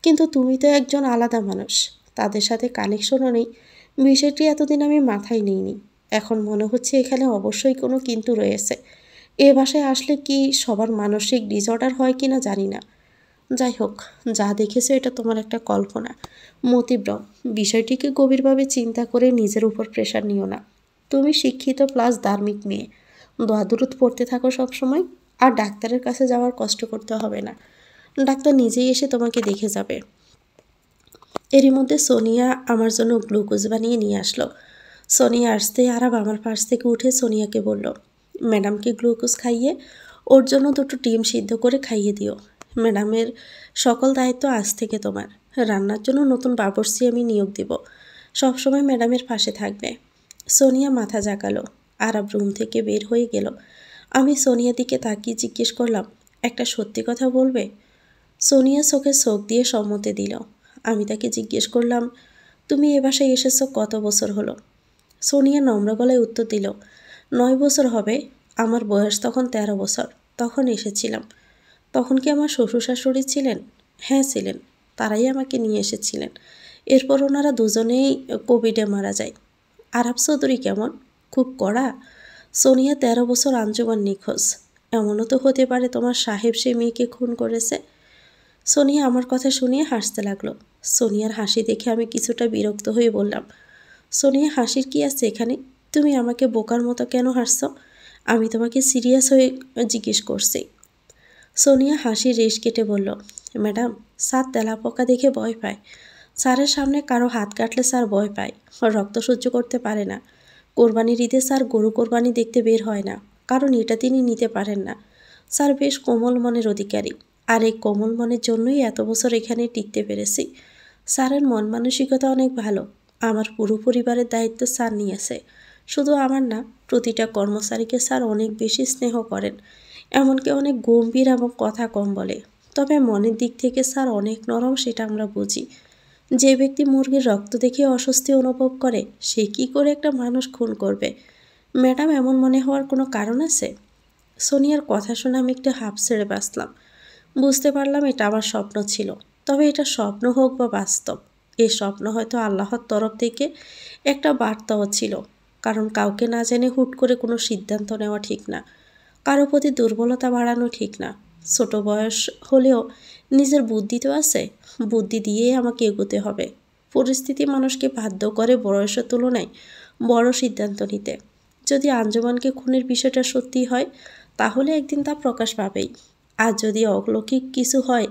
Speaker 1: কিন্তু তুমি তো একজন আলাদা মানুষ, তাদের সাথে কানেকশনও নেই। বিষয়টি এতদিন আমি মাথায় নিইনি। এখন মনে হচ্ছে এখানে অবশ্যই কোনো কিন্তু রয়েছে। এ বাসায় আসলে কি সবার মানসিক ডিসঅর্ডার হয় কিনা জানি না। যাই হোক, যা দেখেছো এটা তোমার একটা কল্পনা, মতিভ্রম। বিষয়টিকে গভীরভাবে চিন্তা করে নিজের উপর প্রেশার নিও না। তুমি শিক্ষিত প্লাস ধার্মিক মেয়ে, দোয়া দুরুদ পড়তে থাকো সবসময়। আর ডাক্তারের কাছে যাওয়ার কষ্ট করতে হবে না, ডাক্তার নিজেই এসে তোমাকে দেখে যাবে। এরই মধ্যে সোনিয়া আমার জন্য গ্লুকোজ বানিয়ে নিয়ে আসলো। সোনিয়া আসতে আরাব আমার পাশ থেকে উঠে সোনিয়াকে বলল, ম্যাডামকে গ্লুকোজ খাইয়ে ওর জন্য দুটো ডিম সিদ্ধ করে খাইয়ে দিও। ম্যাডামের সকল দায়িত্ব আজ থেকে তোমার। রান্নার জন্য নতুন বাবুর্চি আমি নিয়োগ দেব, সবসময় ম্যাডামের পাশে থাকবে। সোনিয়া মাথা জাগালো। আরাব রুম থেকে বের হয়ে গেল। আমি সোনিয়ার দিকে তাকিয়ে জিজ্ঞেস করলাম, একটা সত্যি কথা বলবে? সোনিয়া চোখে চোখ দিয়ে সম্মতি দিল। আমি তাকে জিজ্ঞেস করলাম, তুমি এ বাসায় এসেছো কত বছর হলো? সোনিয়া নম্র গলায় উত্তর দিল, 9 বছর হবে। আমার বয়স তখন 13 বছর, তখন এসেছিলাম। তখন কি আমার শ্বশুর শাশুড়ি ছিলেন? হ্যাঁ ছিলেন, তারাই আমাকে নিয়ে এসেছিলেন। এরপর ওনারা দুজনেই কোভিডে মারা যায়। আরাব চৌধুরী কেমন? খুব কড়া? সোনিয়া 13 বছর আঞ্জুমান নিখোঁজ। এমনও তো হতে পারে তোমার সাহেব সে মেয়েকে খুন করেছে। সোনিয়া আমার কথা শুনিয়ে হাসতে লাগলো। সোনিয়ার হাসি দেখে আমি কিছুটা বিরক্ত হয়ে বললাম, সোনিয়া হাসির কি আছে এখানে? তুমি আমাকে বোকার মতো কেন হাসছো? আমি তোমাকে সিরিয়াস হয়ে জিজ্ঞেস করছি। সোনিয়া হাসির রেশ কেটে বলল, ম্যাডাম, স্যার তেলাপোকা দেখে ভয় পায়। স্যারের সামনে কারো হাত কাটলে স্যার ভয় পায়, রক্ত সহ্য করতে পারে না। কোরবানির ঈদে স্যার গরু কোরবানি দেখতে বের হয় না, কারণ এটা তিনি নিতে পারেন না। স্যার বেশ কোমল মনের অধিকারী, আর এই কোমল মনের জন্যই এত বছর এখানে টিকতে পেরেছি। স্যারের মন মানসিকতা অনেক ভালো। আমার পুরো পরিবারের দায়িত্ব স্যার নিয়েছে। শুধু আমার না, প্রতিটা কর্মচারীকে স্যার অনেক বেশি স্নেহ করেন। এমনকি অনেক গম্ভীর এবং কথা কম বলে। তবে মনের দিক থেকে স্যার অনেক নরম, সেটা আমরা বুঝি। যে ব্যক্তি মুরগির রক্ত দেখে অস্বস্তি অনুভব করে, সে কী করে একটা মানুষ খুন করবে? ম্যাডাম, এমন মনে হওয়ার কোনো কারণ আছে? সোনিয়ার কথা শুনে আমি একটু হাঁপ ছেড়ে বাঁচলাম। বুঝতে পারলাম এটা আমার স্বপ্ন ছিল। তবে এটা স্বপ্ন হোক বা বাস্তব, এই স্বপ্ন হয়তো আল্লাহর তরফ থেকে একটা বার্তাও ছিল। কারণ কাউকে না জেনে হুট করে কোনো সিদ্ধান্ত নেওয়া ঠিক না। কারো প্রতি দুর্বলতা বাড়ানো ঠিক না। ছোট বয়স হলেও নিজের বুদ্ধি তো আছে, বুদ্ধি দিয়েই আমাকে এগোতে হবে। পরিস্থিতি মানুষকে বাধ্য করে বয়সের তুলনায় বড় সিদ্ধান্ত নিতে। যদি আঞ্জুমানকে খুনের বিষয়টা সত্যি হয়, তাহলে একদিন তা প্রকাশ পাবেই। আর যদি অলৌকিক কিছু হয়,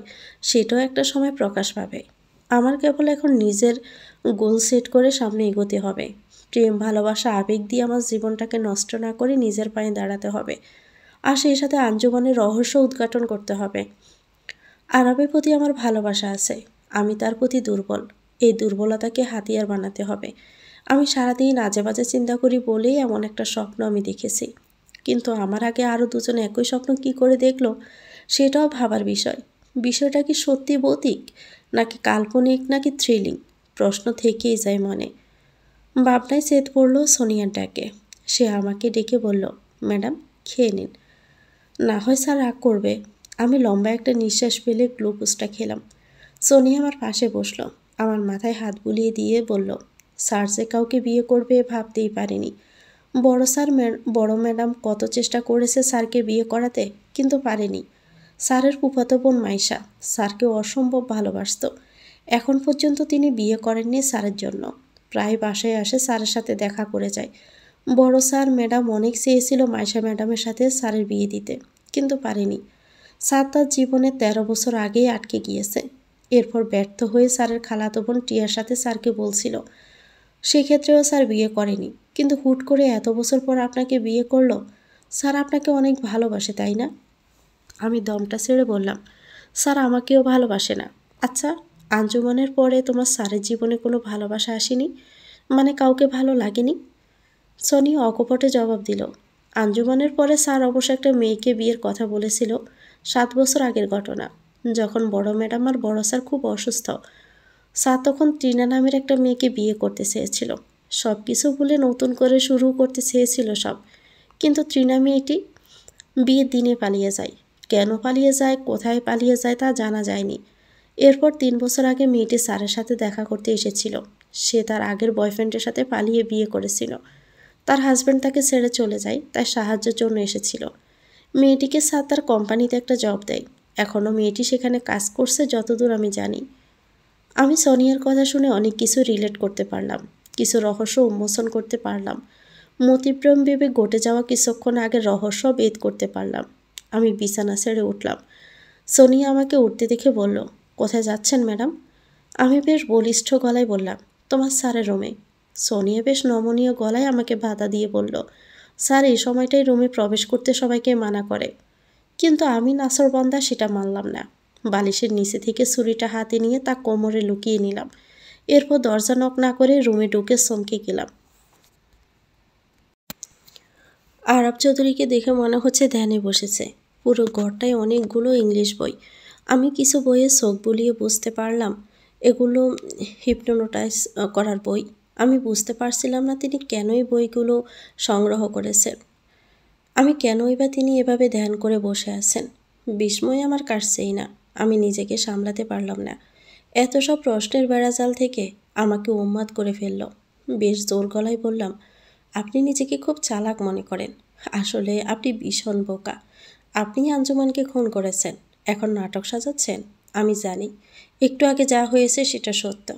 Speaker 1: সেটাও একটা সময় প্রকাশ পাবে। আমার কেবল এখন নিজের গোল সেট করে সামনে এগোতে হবে। প্রেম, ভালোবাসা, আবেগ দিয়ে আমার জীবনটাকে নষ্ট না করে নিজের পায়ে দাঁড়াতে হবে। আর সেই সাথে আঞ্জুমানের রহস্য উদ্ঘাটন করতে হবে। আরবের প্রতি আমার ভালোবাসা আছে, আমি তার প্রতি দুর্বল। এই দুর্বলতাকে হাতিয়ার বানাতে হবে। আমি সারাদিন আজে বাজে চিন্তা করি বলেই এমন একটা স্বপ্ন আমি দেখেছি। কিন্তু আমার আগে আরও দুজনে একই স্বপ্ন কী করে দেখলো, সেটাও ভাবার বিষয়। বিষয়টা কি সত্যি ভৌতিক, নাকি কাল্পনিক, নাকি থ্রিলিং? প্রশ্ন থেকেই যায় মনে। ভাবনায় চেত পড়ল সোনিয়ার ডাকে। সে আমাকে ডেকে বলল, ম্যাডাম, খেয়ে নিন। না হয় স্যার রাগ করবে। আমি লম্বা একটা নিঃশ্বাস ফেলে গ্লুকোজটা খেলাম। সোনিয়া আমার পাশে বসলো, আমার মাথায় হাত বুলিয়ে দিয়ে বলল, স্যার যে কাউকে বিয়ে করবে ভাবতেই পারিনি। বড় ম্যাডাম কত চেষ্টা করেছে স্যারকে বিয়ে করাতে, কিন্তু পারেনি। স্যারের ফুফাতো বোন মাইশা স্যারকে অসম্ভব ভালোবাসত। এখন পর্যন্ত তিনি বিয়ে করেননি স্যারের জন্য। প্রায় বাসায় আসে, স্যারের সাথে দেখা করে যায়। বড় স্যার ম্যাডাম অনেক চেয়েছিল মাইশা ম্যাডামের সাথে স্যারের বিয়ে দিতে, কিন্তু পারেনি। স্যার তার জীবনে 13 বছর আগেই আটকে গিয়েছে। এরপর ব্যর্থ হয়ে স্যারের খালাতো বোন টিয়ার সাথে স্যারকে বলছিল। সেক্ষেত্রেও স্যার বিয়ে করেনি, কিন্তু হুট করে এত বছর পর আপনাকে বিয়ে করলো। স্যার আপনাকে অনেক ভালোবাসে, তাই না? আমি দমটা ছেড়ে বললাম, স্যার আমাকেও ভালোবাসে না। আচ্ছা, আঞ্জুমানের পরে তোমার স্যারের জীবনে কোনো ভালোবাসা আসেনি? মানে কাউকে ভালো লাগেনি? সনি অকপটে জবাব দিল, আঞ্জুমানের পরে স্যার অবশ্য একটা মেয়েকে বিয়ের কথা বলেছিল। 7 বছর আগের ঘটনা, যখন বড় ম্যাডাম আর বড় স্যার খুব অসুস্থ। স্যার তখন টিনা নামের একটা মেয়েকে বিয়ে করতে চেয়েছিল। সব কিছু ভুলে নতুন করে শুরু করতে চেয়েছিল সব। কিন্তু ত্রিনা মেয়েটি বিয়ের দিনে পালিয়ে যায়। কেন পালিয়ে যায়, কোথায় পালিয়ে যায় তা জানা যায়নি। এরপর 3 বছর আগে মেয়েটি স্যারের সাথে দেখা করতে এসেছিল। সে তার আগের বয়ফ্রেন্ডের সাথে পালিয়ে বিয়ে করেছিল। তার হাজব্যান্ড তাকে ছেড়ে চলে যায়, তাই সাহায্যের জন্য এসেছিল। মেয়েটিকে স্যার তার কোম্পানিতে একটা জব দেয়। এখনও মেয়েটি সেখানে কাজ করছে যতদূর আমি জানি। আমি সোনিয়ার কথা শুনে অনেক কিছু রিলেট করতে পারলাম, কিছু রহস্য উন্মোচন করতে পারলাম। মতিপ্রম ভেবে ঘটে যাওয়া কিছুক্ষণ আগে রহস্য ভেদ করতে পারলাম। আমি বিছানা ছেড়ে উঠলাম। সোনিয়া আমাকে উঠতে দেখে বলল, কোথায় যাচ্ছেন ম্যাডাম? আমি বেশ বলিষ্ঠ গলায় বললাম, তোমার স্যারের রুমে। সোনিয়া বেশ নমনীয় গলায় আমাকে বাধা দিয়ে বলল, স্যার এই সময়টাই রুমে প্রবেশ করতে সবাইকে মানা করে। কিন্তু আমি নাছরবান্দা সেটা মানলাম না। বালিশের নিচে থেকে ছুরিটা হাতে নিয়ে তা কোমরে লুকিয়ে নিলাম। এরপর দরজা নক না করে রুমে ঢুকে চমকে গেলাম। আরব চৌধুরীকে দেখে মনে হচ্ছে ধ্যানে বসেছে। পুরো ঘরটায় অনেকগুলো ইংলিশ বই। আমি কিছু বইয়ে চোখ বুলিয়ে বুঝতে পারলাম এগুলো হিপনোটাইজ করার বই। আমি বুঝতে পারছিলাম না তিনি কেনই বইগুলো সংগ্রহ করেছেন। আমি কেনই বা তিনি এভাবে ধ্যান করে বসে আছেন। বিস্ময় আমার কাটছেই না। আমি নিজেকে সামলাতে পারলাম না। এত সব প্রশ্নের বেড়াজাল থেকে আমাকে উন্মাদ করে ফেলল। বেশ জোর গলায় বললাম, আপনি নিজেকে খুব চালাক মনে করেন। আসলে আপনি ভীষণ বোকা। আপনি আঞ্জুমানকে খুন করেছেন, এখন নাটক সাজাচ্ছেন। আমি জানি একটু আগে যা হয়েছে সেটা সত্য।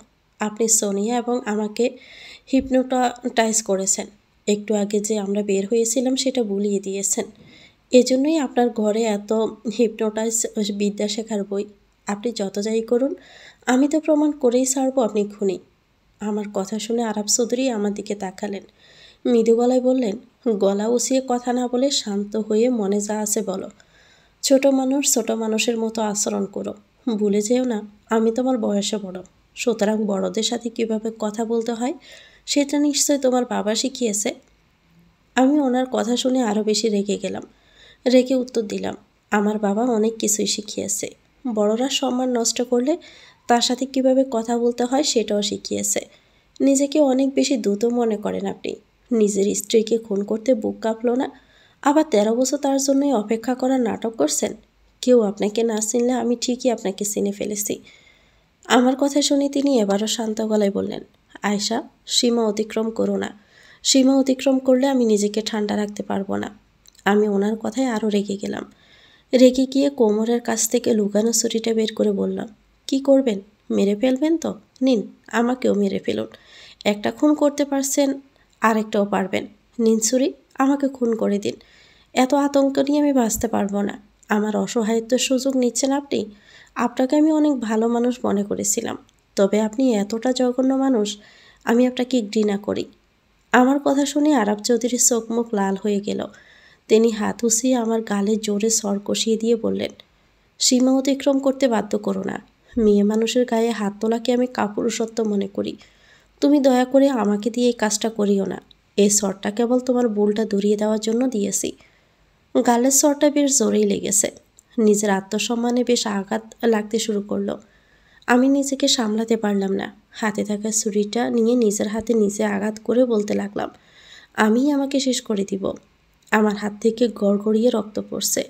Speaker 1: আপনি সোনিয়া এবং আমাকে হিপনোটাইজ করেছেন। একটু আগে যে আমরা বের হয়েছিলাম সেটা ভুলিয়ে দিয়েছেন। এজন্যই আপনার ঘরে এত হিপনোটাইজ বিদ্যা শেখার বই। আপনি যত যাই করুন, আমি তো প্রমাণ করেই ছাড়ব আপনি খুনি। আমার কথা শুনে আরব চৌধুরী আমার দিকে তাকালেন। মৃদু গলায় বললেন, গলা উঁচিয়ে কথা না বলে শান্ত হয়ে মনে যা আছে বলো। ছোট মানুষ ছোট মানুষের মতো আচরণ করো। ভুলে যেও না আমি তোমার বয়সে বড়, সুতরাং বড়দের সাথে কিভাবে কথা বলতে হয় সেটা নিশ্চয়ই তোমার বাবা শিখিয়েছে। আমি ওনার কথা শুনে আরও বেশি রেগে গেলাম। রেগে উত্তর দিলাম, আমার বাবা অনেক কিছুই শিখিয়েছে। বড়রা সম্মান নষ্ট করলে তার সাথে কিভাবে কথা বলতে হয় সেটাও শিখিয়েছে। নিজেকে অনেক বেশি দ্রুত মনে করেন আপনি। নিজের স্ত্রীকে খুন করতে বুক কাঁপলো না, আবার 13 বছর তার জন্যই অপেক্ষা করার নাটক করছেন। কেউ আপনাকে না চিনলে আমি ঠিকই আপনাকে চিনে ফেলেছি। আমার কথা শুনে তিনি এবারও শান্ত গলায় বললেন, আয়শা, সীমা অতিক্রম করো না। সীমা অতিক্রম করলে আমি নিজেকে ঠান্ডা রাখতে পারবো না। আমি ওনার কথায় আরও রেগে গেলাম। রেগে গিয়ে কোমরের কাছ থেকে লুকানো ছুরিটা বের করে বললাম, কি করবেন? মেরে ফেলবেন তো? নিন, আমাকেও মেরে ফেলুন। একটা খুন করতে পারছেন, আরেকটাও পারবেন। নিন ছুরি, আমাকে খুন করে দিন। এত আতঙ্ক নিয়ে আমি বাঁচতে পারবো না। আমার অসহায়ত্বের সুযোগ নিচ্ছেন আপনি। আপনাকে আমি অনেক ভালো মানুষ মনে করেছিলাম, তবে আপনি এতটা জঘন্য মানুষ, আমি আপনাকে ঘৃণা করি। আমার কথা শুনে আরব চৌধুরীর চোখ মুখ লাল হয়ে গেল। তিনি হাত উঁচিয়ে আমার গালে জোরে সর কষিয়ে দিয়ে বললেন, সীমা অতিক্রম করতে বাধ্য করো না। মেয়ে মানুষের গায়ে হাত তোলাকে আমি কাপুরুষত্ব মনে করি। তুমি দয়া করে আমাকে দিয়ে এই কাজটা করিও না। এই সরটা কেবল তোমার ভুলটা ধরিয়ে দেওয়ার জন্য দিয়েছি। গালের সরটা বেশ জোরেই লেগেছে। নিজের আত্মসম্মানে বেশ আঘাত লাগতে শুরু করলো। আমি নিজেকে সামলাতে পারলাম না। হাতে থাকা ছুরিটা নিয়ে নিজের হাতে নিজে আঘাত করে বলতে লাগলাম, আমিই আমাকে শেষ করে দিব। আমার হাত থেকে গড়গড়িয়ে রক্ত পড়ছে।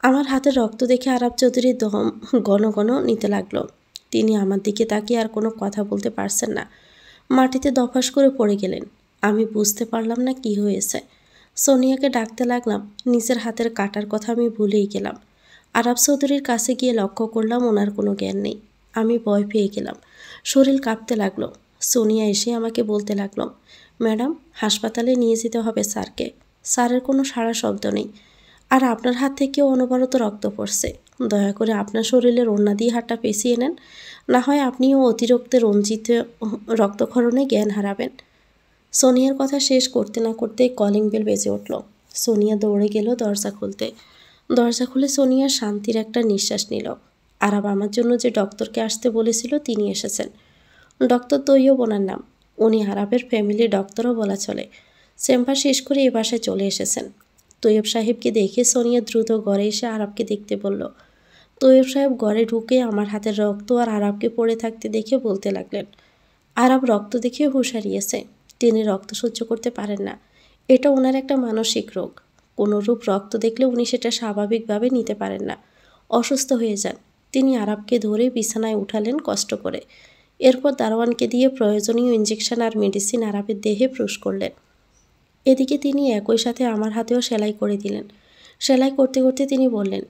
Speaker 1: আমার হাতের রক্ত দেখে আরব চৌধুরী দম ঘন ঘন নিতে লাগলো। তিনি আমার দিকে তাকিয়ে আর কোনো কথা বলতে পারছেন না। মাটিতে দফাস করে পড়ে গেলেন। আমি বুঝতে পারলাম না কি হয়েছে। সোনিয়াকে ডাকতে লাগলাম। নিজের হাতের কাটার কথা আমি ভুলেই গেলাম। আরব চৌধুরীর কাছে গিয়ে লক্ষ্য করলাম ওনার কোনো জ্ঞান নেই। আমি ভয় পেয়ে গেলাম। শরীর কাঁপতে লাগলো। সোনিয়া এসে আমাকে বলতে লাগলো, ম্যাডাম, হাসপাতালে নিয়ে যেতে হবে স্যারকে। স্যারের কোনো সাড়া শব্দ নেই, আর আপনার হাত থেকেও অনবরত রক্ত পড়ছে। দয়া করে আপনার শরীরের ওড়না দিয়ে হাতটা পেঁচিয়ে নেন, না হয় আপনিও অতিরিক্ত রঞ্জিত রক্তক্ষরণে জ্ঞান হারাবেন। সোনিয়ার কথা শেষ করতে না করতেই কলিং বেল বেজে উঠল। সোনিয়া দৌড়ে গেল দরজা খুলতে। দরজা খুলে সোনিয়া শান্তির একটা নিঃশ্বাস নিল। আরব আমার জন্য যে ডক্টরকে আসতে বলেছিল তিনি এসেছেন। ডক্টর তৈয়ব ওনার নাম। উনি আরবের ফ্যামিলি ডক্টরও বলা চলে। চেম্বার শেষ করে এ বাসায় চলে এসেছেন। তৈয়ব সাহেবকে দেখে সোনিয়া দ্রুত ঘরে এসে আরবকে দেখতে বলল। তৈয়ব সাহেব ঘরে ঢুকে আমার হাতের রক্ত আর আরবকে পড়ে থাকতে দেখে বলতে লাগলেন, আরব রক্ত দেখে হুঁশ হারিয়েছে। তিনি রক্ত সহ্য করতে পারেন না। এটা ওনার একটা মানসিক রোগ। কোনোরূপ রক্ত দেখলে উনি সেটা স্বাভাবিকভাবে নিতে পারেন না, অসুস্থ হয়ে যান। তিনি আরাবকে ধরে বিছানায় উঠালেন কষ্ট করে। এরপর দারোয়ানকে দিয়ে প্রয়োজনীয় ইঞ্জেকশন আর মেডিসিন আরাবের দেহে প্রুশ করলেন। এদিকে তিনি একই সাথে আমার হাতেও সেলাই করে দিলেন। সেলাই করতে করতে তিনি বললেন,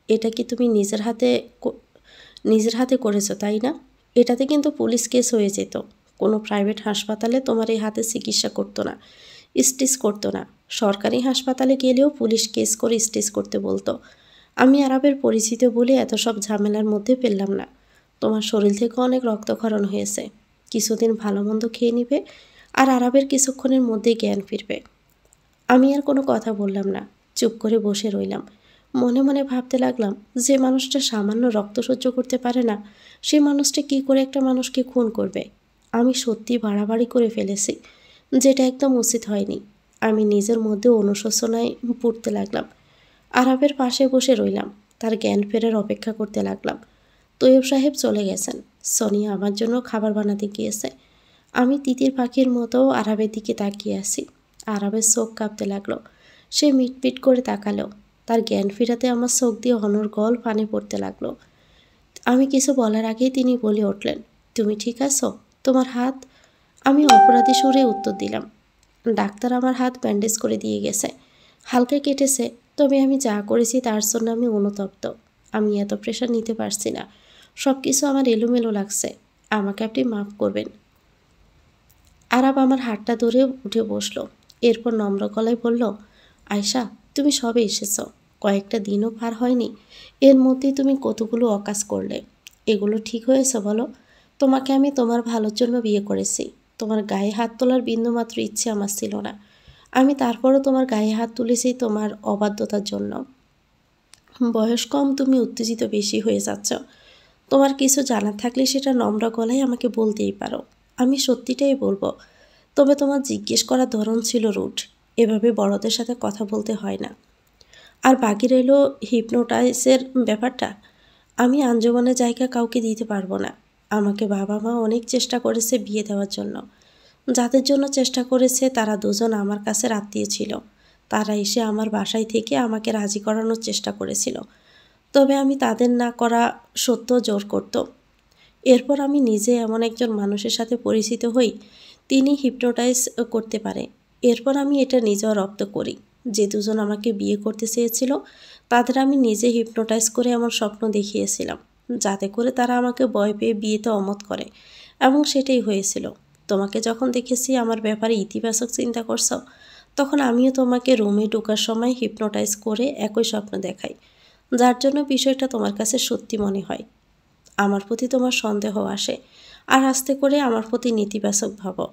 Speaker 1: এটা কি তুমি নিজের হাতে করেছো তাই না? এটাতে কিন্তু পুলিশ কেস হয়ে যেত। কোনো প্রাইভেট হাসপাতালে তোমার এই হাতে চিকিৎসা করতো না, স্টিচ করতো না। সরকারি হাসপাতালে গেলেও পুলিশ কেস করে স্টিচ করতে বলতো। আমি আরাবের পরিচিত বলে এত সব ঝামেলার মধ্যে ফেললাম না। তোমার শরীর থেকে অনেক রক্তক্ষরণ হয়েছে। কিছুদিন ভালো মন্দ খেয়ে নিবে, আর আরাবের কিছুক্ষণের মধ্যেই জ্ঞান ফিরবে। আমি আর কোনো কথা বললাম না, চুপ করে বসে রইলাম। মনে মনে ভাবতে লাগলাম, যে মানুষটা সামান্য রক্ত সহ্য করতে পারে না, সেই মানুষটা কী করে একটা মানুষকে খুন করবে? আমি সত্যি বাড়াবাড়ি করে ফেলেছি, যেটা একদম উচিত হয়নি। আমি নিজের মধ্যে অনুশোচনায় পড়তে লাগলাম। আরাবের পাশে বসে রইলাম, তার জ্ঞান ফেরার অপেক্ষা করতে লাগলাম। তৈয়ব সাহেব চলে গেছেন। সোনিয়া আমার জন্য খাবার বানাতে গিয়েছে। আমি তিতির পাখির মতো আরাবের দিকে তাকিয়ে আছি। আরাবের চোখ কাঁপতে লাগলো। সে মিটমিট করে তাকালো। তার জ্ঞান ফিরাতে আমার চোখ দিয়ে অনর্গল পানি পড়তে লাগলো। আমি কিছু বলার আগেই তিনি বলে উঠলেন, তুমি ঠিক আছো? তোমার হাত? আমি অপরাধী সুরে উত্তর দিলাম, ডাক্তার আমার হাত ব্যান্ডেজ করে দিয়ে গেছে। হালকা কেটেছে, তবে আমি যা করেছি তার জন্য আমি অনুতপ্ত। আমি এত প্রেশার নিতে পারছি না। সব কিছু আমার এলোমেলো লাগছে। আমাকে আপনি মাফ করবেন। আরাব আমার হাতটা ধরে উঠে বসলো। এরপর নম্র গলায় বলল, আয়শা, তুমি সবে এসেছো, কয়েকটা দিনও পার হয়নি, এর মধ্যেই তুমি কতগুলো অকাজ করলে। এগুলো ঠিক হয়েছে বলো? তোমাকে আমি তোমার ভালোর জন্য বিয়ে করেছি। তোমার গায়ে হাত তোলার বিন্দুমাত্র ইচ্ছে আমার ছিল না। আমি তারপরও তোমার গায়ে হাত তুলেছি তোমার অবাধ্যতার জন্য। বয়স কম, তুমি উত্তেজিত বেশি হয়ে যাচ্ছ। তোমার কিছু জানার থাকলে সেটা নম্র গলায় আমাকে বলতেই পারো। আমি সত্যিটাই বলবো। তবে তোমার জিজ্ঞেস করার ধরন ছিল রুড। এভাবে বড়দের সাথে কথা বলতে হয় না। আর বাকি রইল হিপনোটাইজের ব্যাপারটা। আমি আঞ্জুমানের জায়গা কাউকে দিতে পারবো না। আমাকে বাবা মা অনেক চেষ্টা করেছে বিয়ে দেওয়ার জন্য। যাদের জন্য চেষ্টা করেছে তারা দুজন আমার কাছের আত্মীয় ছিল। তারা এসে আমার বাসায় থেকে আমাকে রাজি করানোর চেষ্টা করেছিল। তবে আমি তাদের না করা সত্ত্বেও জোর করত। এরপর আমি নিজে এমন একজন মানুষের সাথে পরিচিত হই, তিনি হিপনোটাইজ করতে পারে। এরপর আমি এটা নিজেও রপ্ত করি। যে দুজন আমাকে বিয়ে করতে চেয়েছিল তাদের আমি নিজে হিপনোটাইজ করে এমন স্বপ্ন দেখিয়েছিলাম, যাতে করে তারা আমাকে ভয় পেয়ে বিয়েতে অমত করে, এবং সেটাই হয়েছিল। তোমাকে যখন দেখেছি আমার ব্যাপারে ইতিবাচক চিন্তা করছো, তখন আমিও তোমাকে রুমে ঢোকার সময় হিপনোটাইজ করে একই স্বপ্ন দেখাই, যার জন্য বিষয়টা তোমার কাছে সত্যি মনে হয়। আমার প্রতি তোমার সন্দেহ আসে, আর আস্তে করে আমার প্রতি নেতিবাচক ভাবো।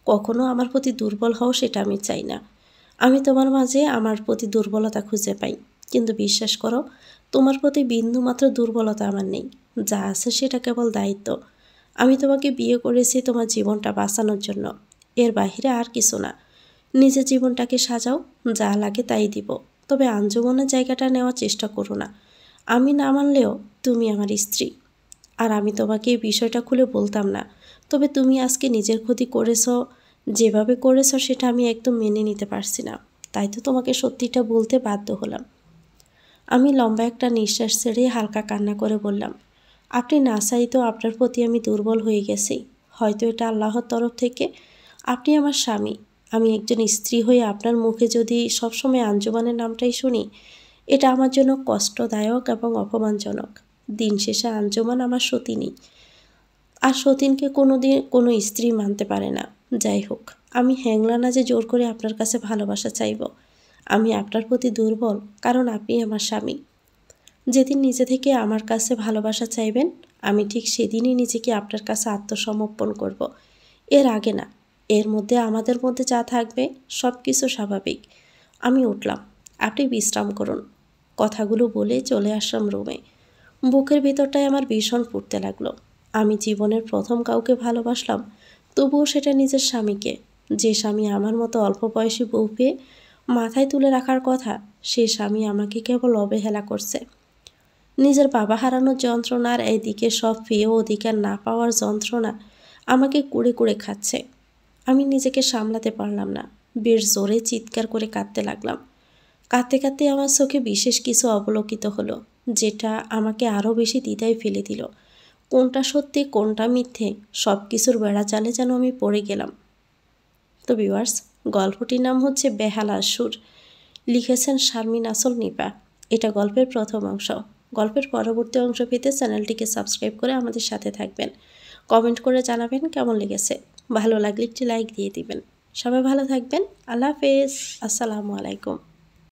Speaker 1: কখনো আমার প্রতি দুর্বল হও, সেটা আমি চাই না। আমি তোমার মাঝে আমার প্রতি দুর্বলতা খুঁজে পাই, কিন্তু বিশ্বাস করো, তোমার প্রতি বিন্দুমাত্র দুর্বলতা আমার নেই। যা আছে সেটা কেবল দায়িত্ব। আমি তোমাকে বিয়ে করেছি তোমার জীবনটা বাঁচানোর জন্য, এর বাইরে আর কিছু না। নিজের জীবনটাকে সাজাও, যা লাগে তাই দিব। তবে আঞ্জুমানের জায়গাটা নেওয়ার চেষ্টা করো না। আমি না মানলেও তুমি আমার স্ত্রী। আর আমি তোমাকে এই বিষয়টা খুলে বলতাম না, তবে তুমি আজকে নিজের ক্ষতি করেছো, যেভাবে করেছো সেটা আমি একদম মেনে নিতে পারছি না। তাই তো তোমাকে সত্যিটা বলতে বাধ্য হলাম। আমি লম্বা একটা নিঃশ্বাস ছেড়ে হালকা কান্না করে বললাম, আপনি না চাইতেও আপনার প্রতি আমি দুর্বল হয়ে গেছি। হয়তো এটা আল্লাহর তরফ থেকে। আপনি আমার স্বামী। আমি একজন স্ত্রী হয়ে আপনার মুখে যদি সবসময় আঞ্জুমানের নামটাই শুনি, এটা আমার জন্য কষ্টদায়ক এবং অপমানজনক। দিন শেষে আঞ্জুমান আমার সতীনী, আর সতীনকে কোনো স্ত্রী মানতে পারে না। যাই হোক, আমি হ্যাংলা না যে জোর করে আপনার কাছে ভালোবাসা চাইব। আমি আপনার প্রতি দুর্বল, কারণ আপনি আমার স্বামী। যেদিন নিজে থেকে আমার কাছে ভালোবাসা চাইবেন, আমি ঠিক সেদিনই নিজেকে আপনার কাছে আত্মসমর্পণ করব। এর আগে না। এর মধ্যে আমাদের মধ্যে যা থাকবে সব কিছু স্বাভাবিক। আমি উঠলাম, আপনি বিশ্রাম করুন। কথাগুলো বলে চলে আসলাম রুমে। বুকের ভেতরটায় আমার ভীষণ ফুটতে লাগলো। আমি জীবনের প্রথম কাউকে ভালোবাসলাম, তবুও সেটা নিজের স্বামীকে। যে স্বামী আমার মতো অল্প বয়সী বউ পেয়ে মাথায় তুলে রাখার কথা, সে স্বামী আমাকে কেবল অবহেলা করছে। নিজের বাবা হারানোর যন্ত্রণার এইদিকে সব পেয়েও অধিকার না পাওয়ার যন্ত্রণা আমাকে কুড়ে কুড়ে খাচ্ছে। আমি নিজেকে সামলাতে পারলাম না, বেশ জোরে চিৎকার করে কাঁদতে লাগলাম। কাঁদতে কাঁদতে আমার চোখে বিশেষ কিছু অবলোকিত হলো, যেটা আমাকে আরও বেশি দ্বিধায় ফেলে দিল। কোনটা সত্যি কোনটা মিথ্যে সব কিছুর বেড়াজালে যেন আমি পড়ে গেলাম। তো ভিউয়ার্স, গল্পটির নাম হচ্ছে বেহালার সুর, লিখেছেন শারমিন আসল নিপা। এটা গল্পের প্রথম অংশ। গল্পের পরবর্তী অংশ পেতে চ্যানেলটিকে সাবস্ক্রাইব করে আমাদের সাথে থাকবেন। কমেন্ট করে জানাবেন কেমন লেগেছে। ভালো লাগলে একটি লাইক দিয়ে দিবেন। সবাই ভালো থাকবেন। আল্লাহ হাফেজ। আসসালামু আলাইকুম।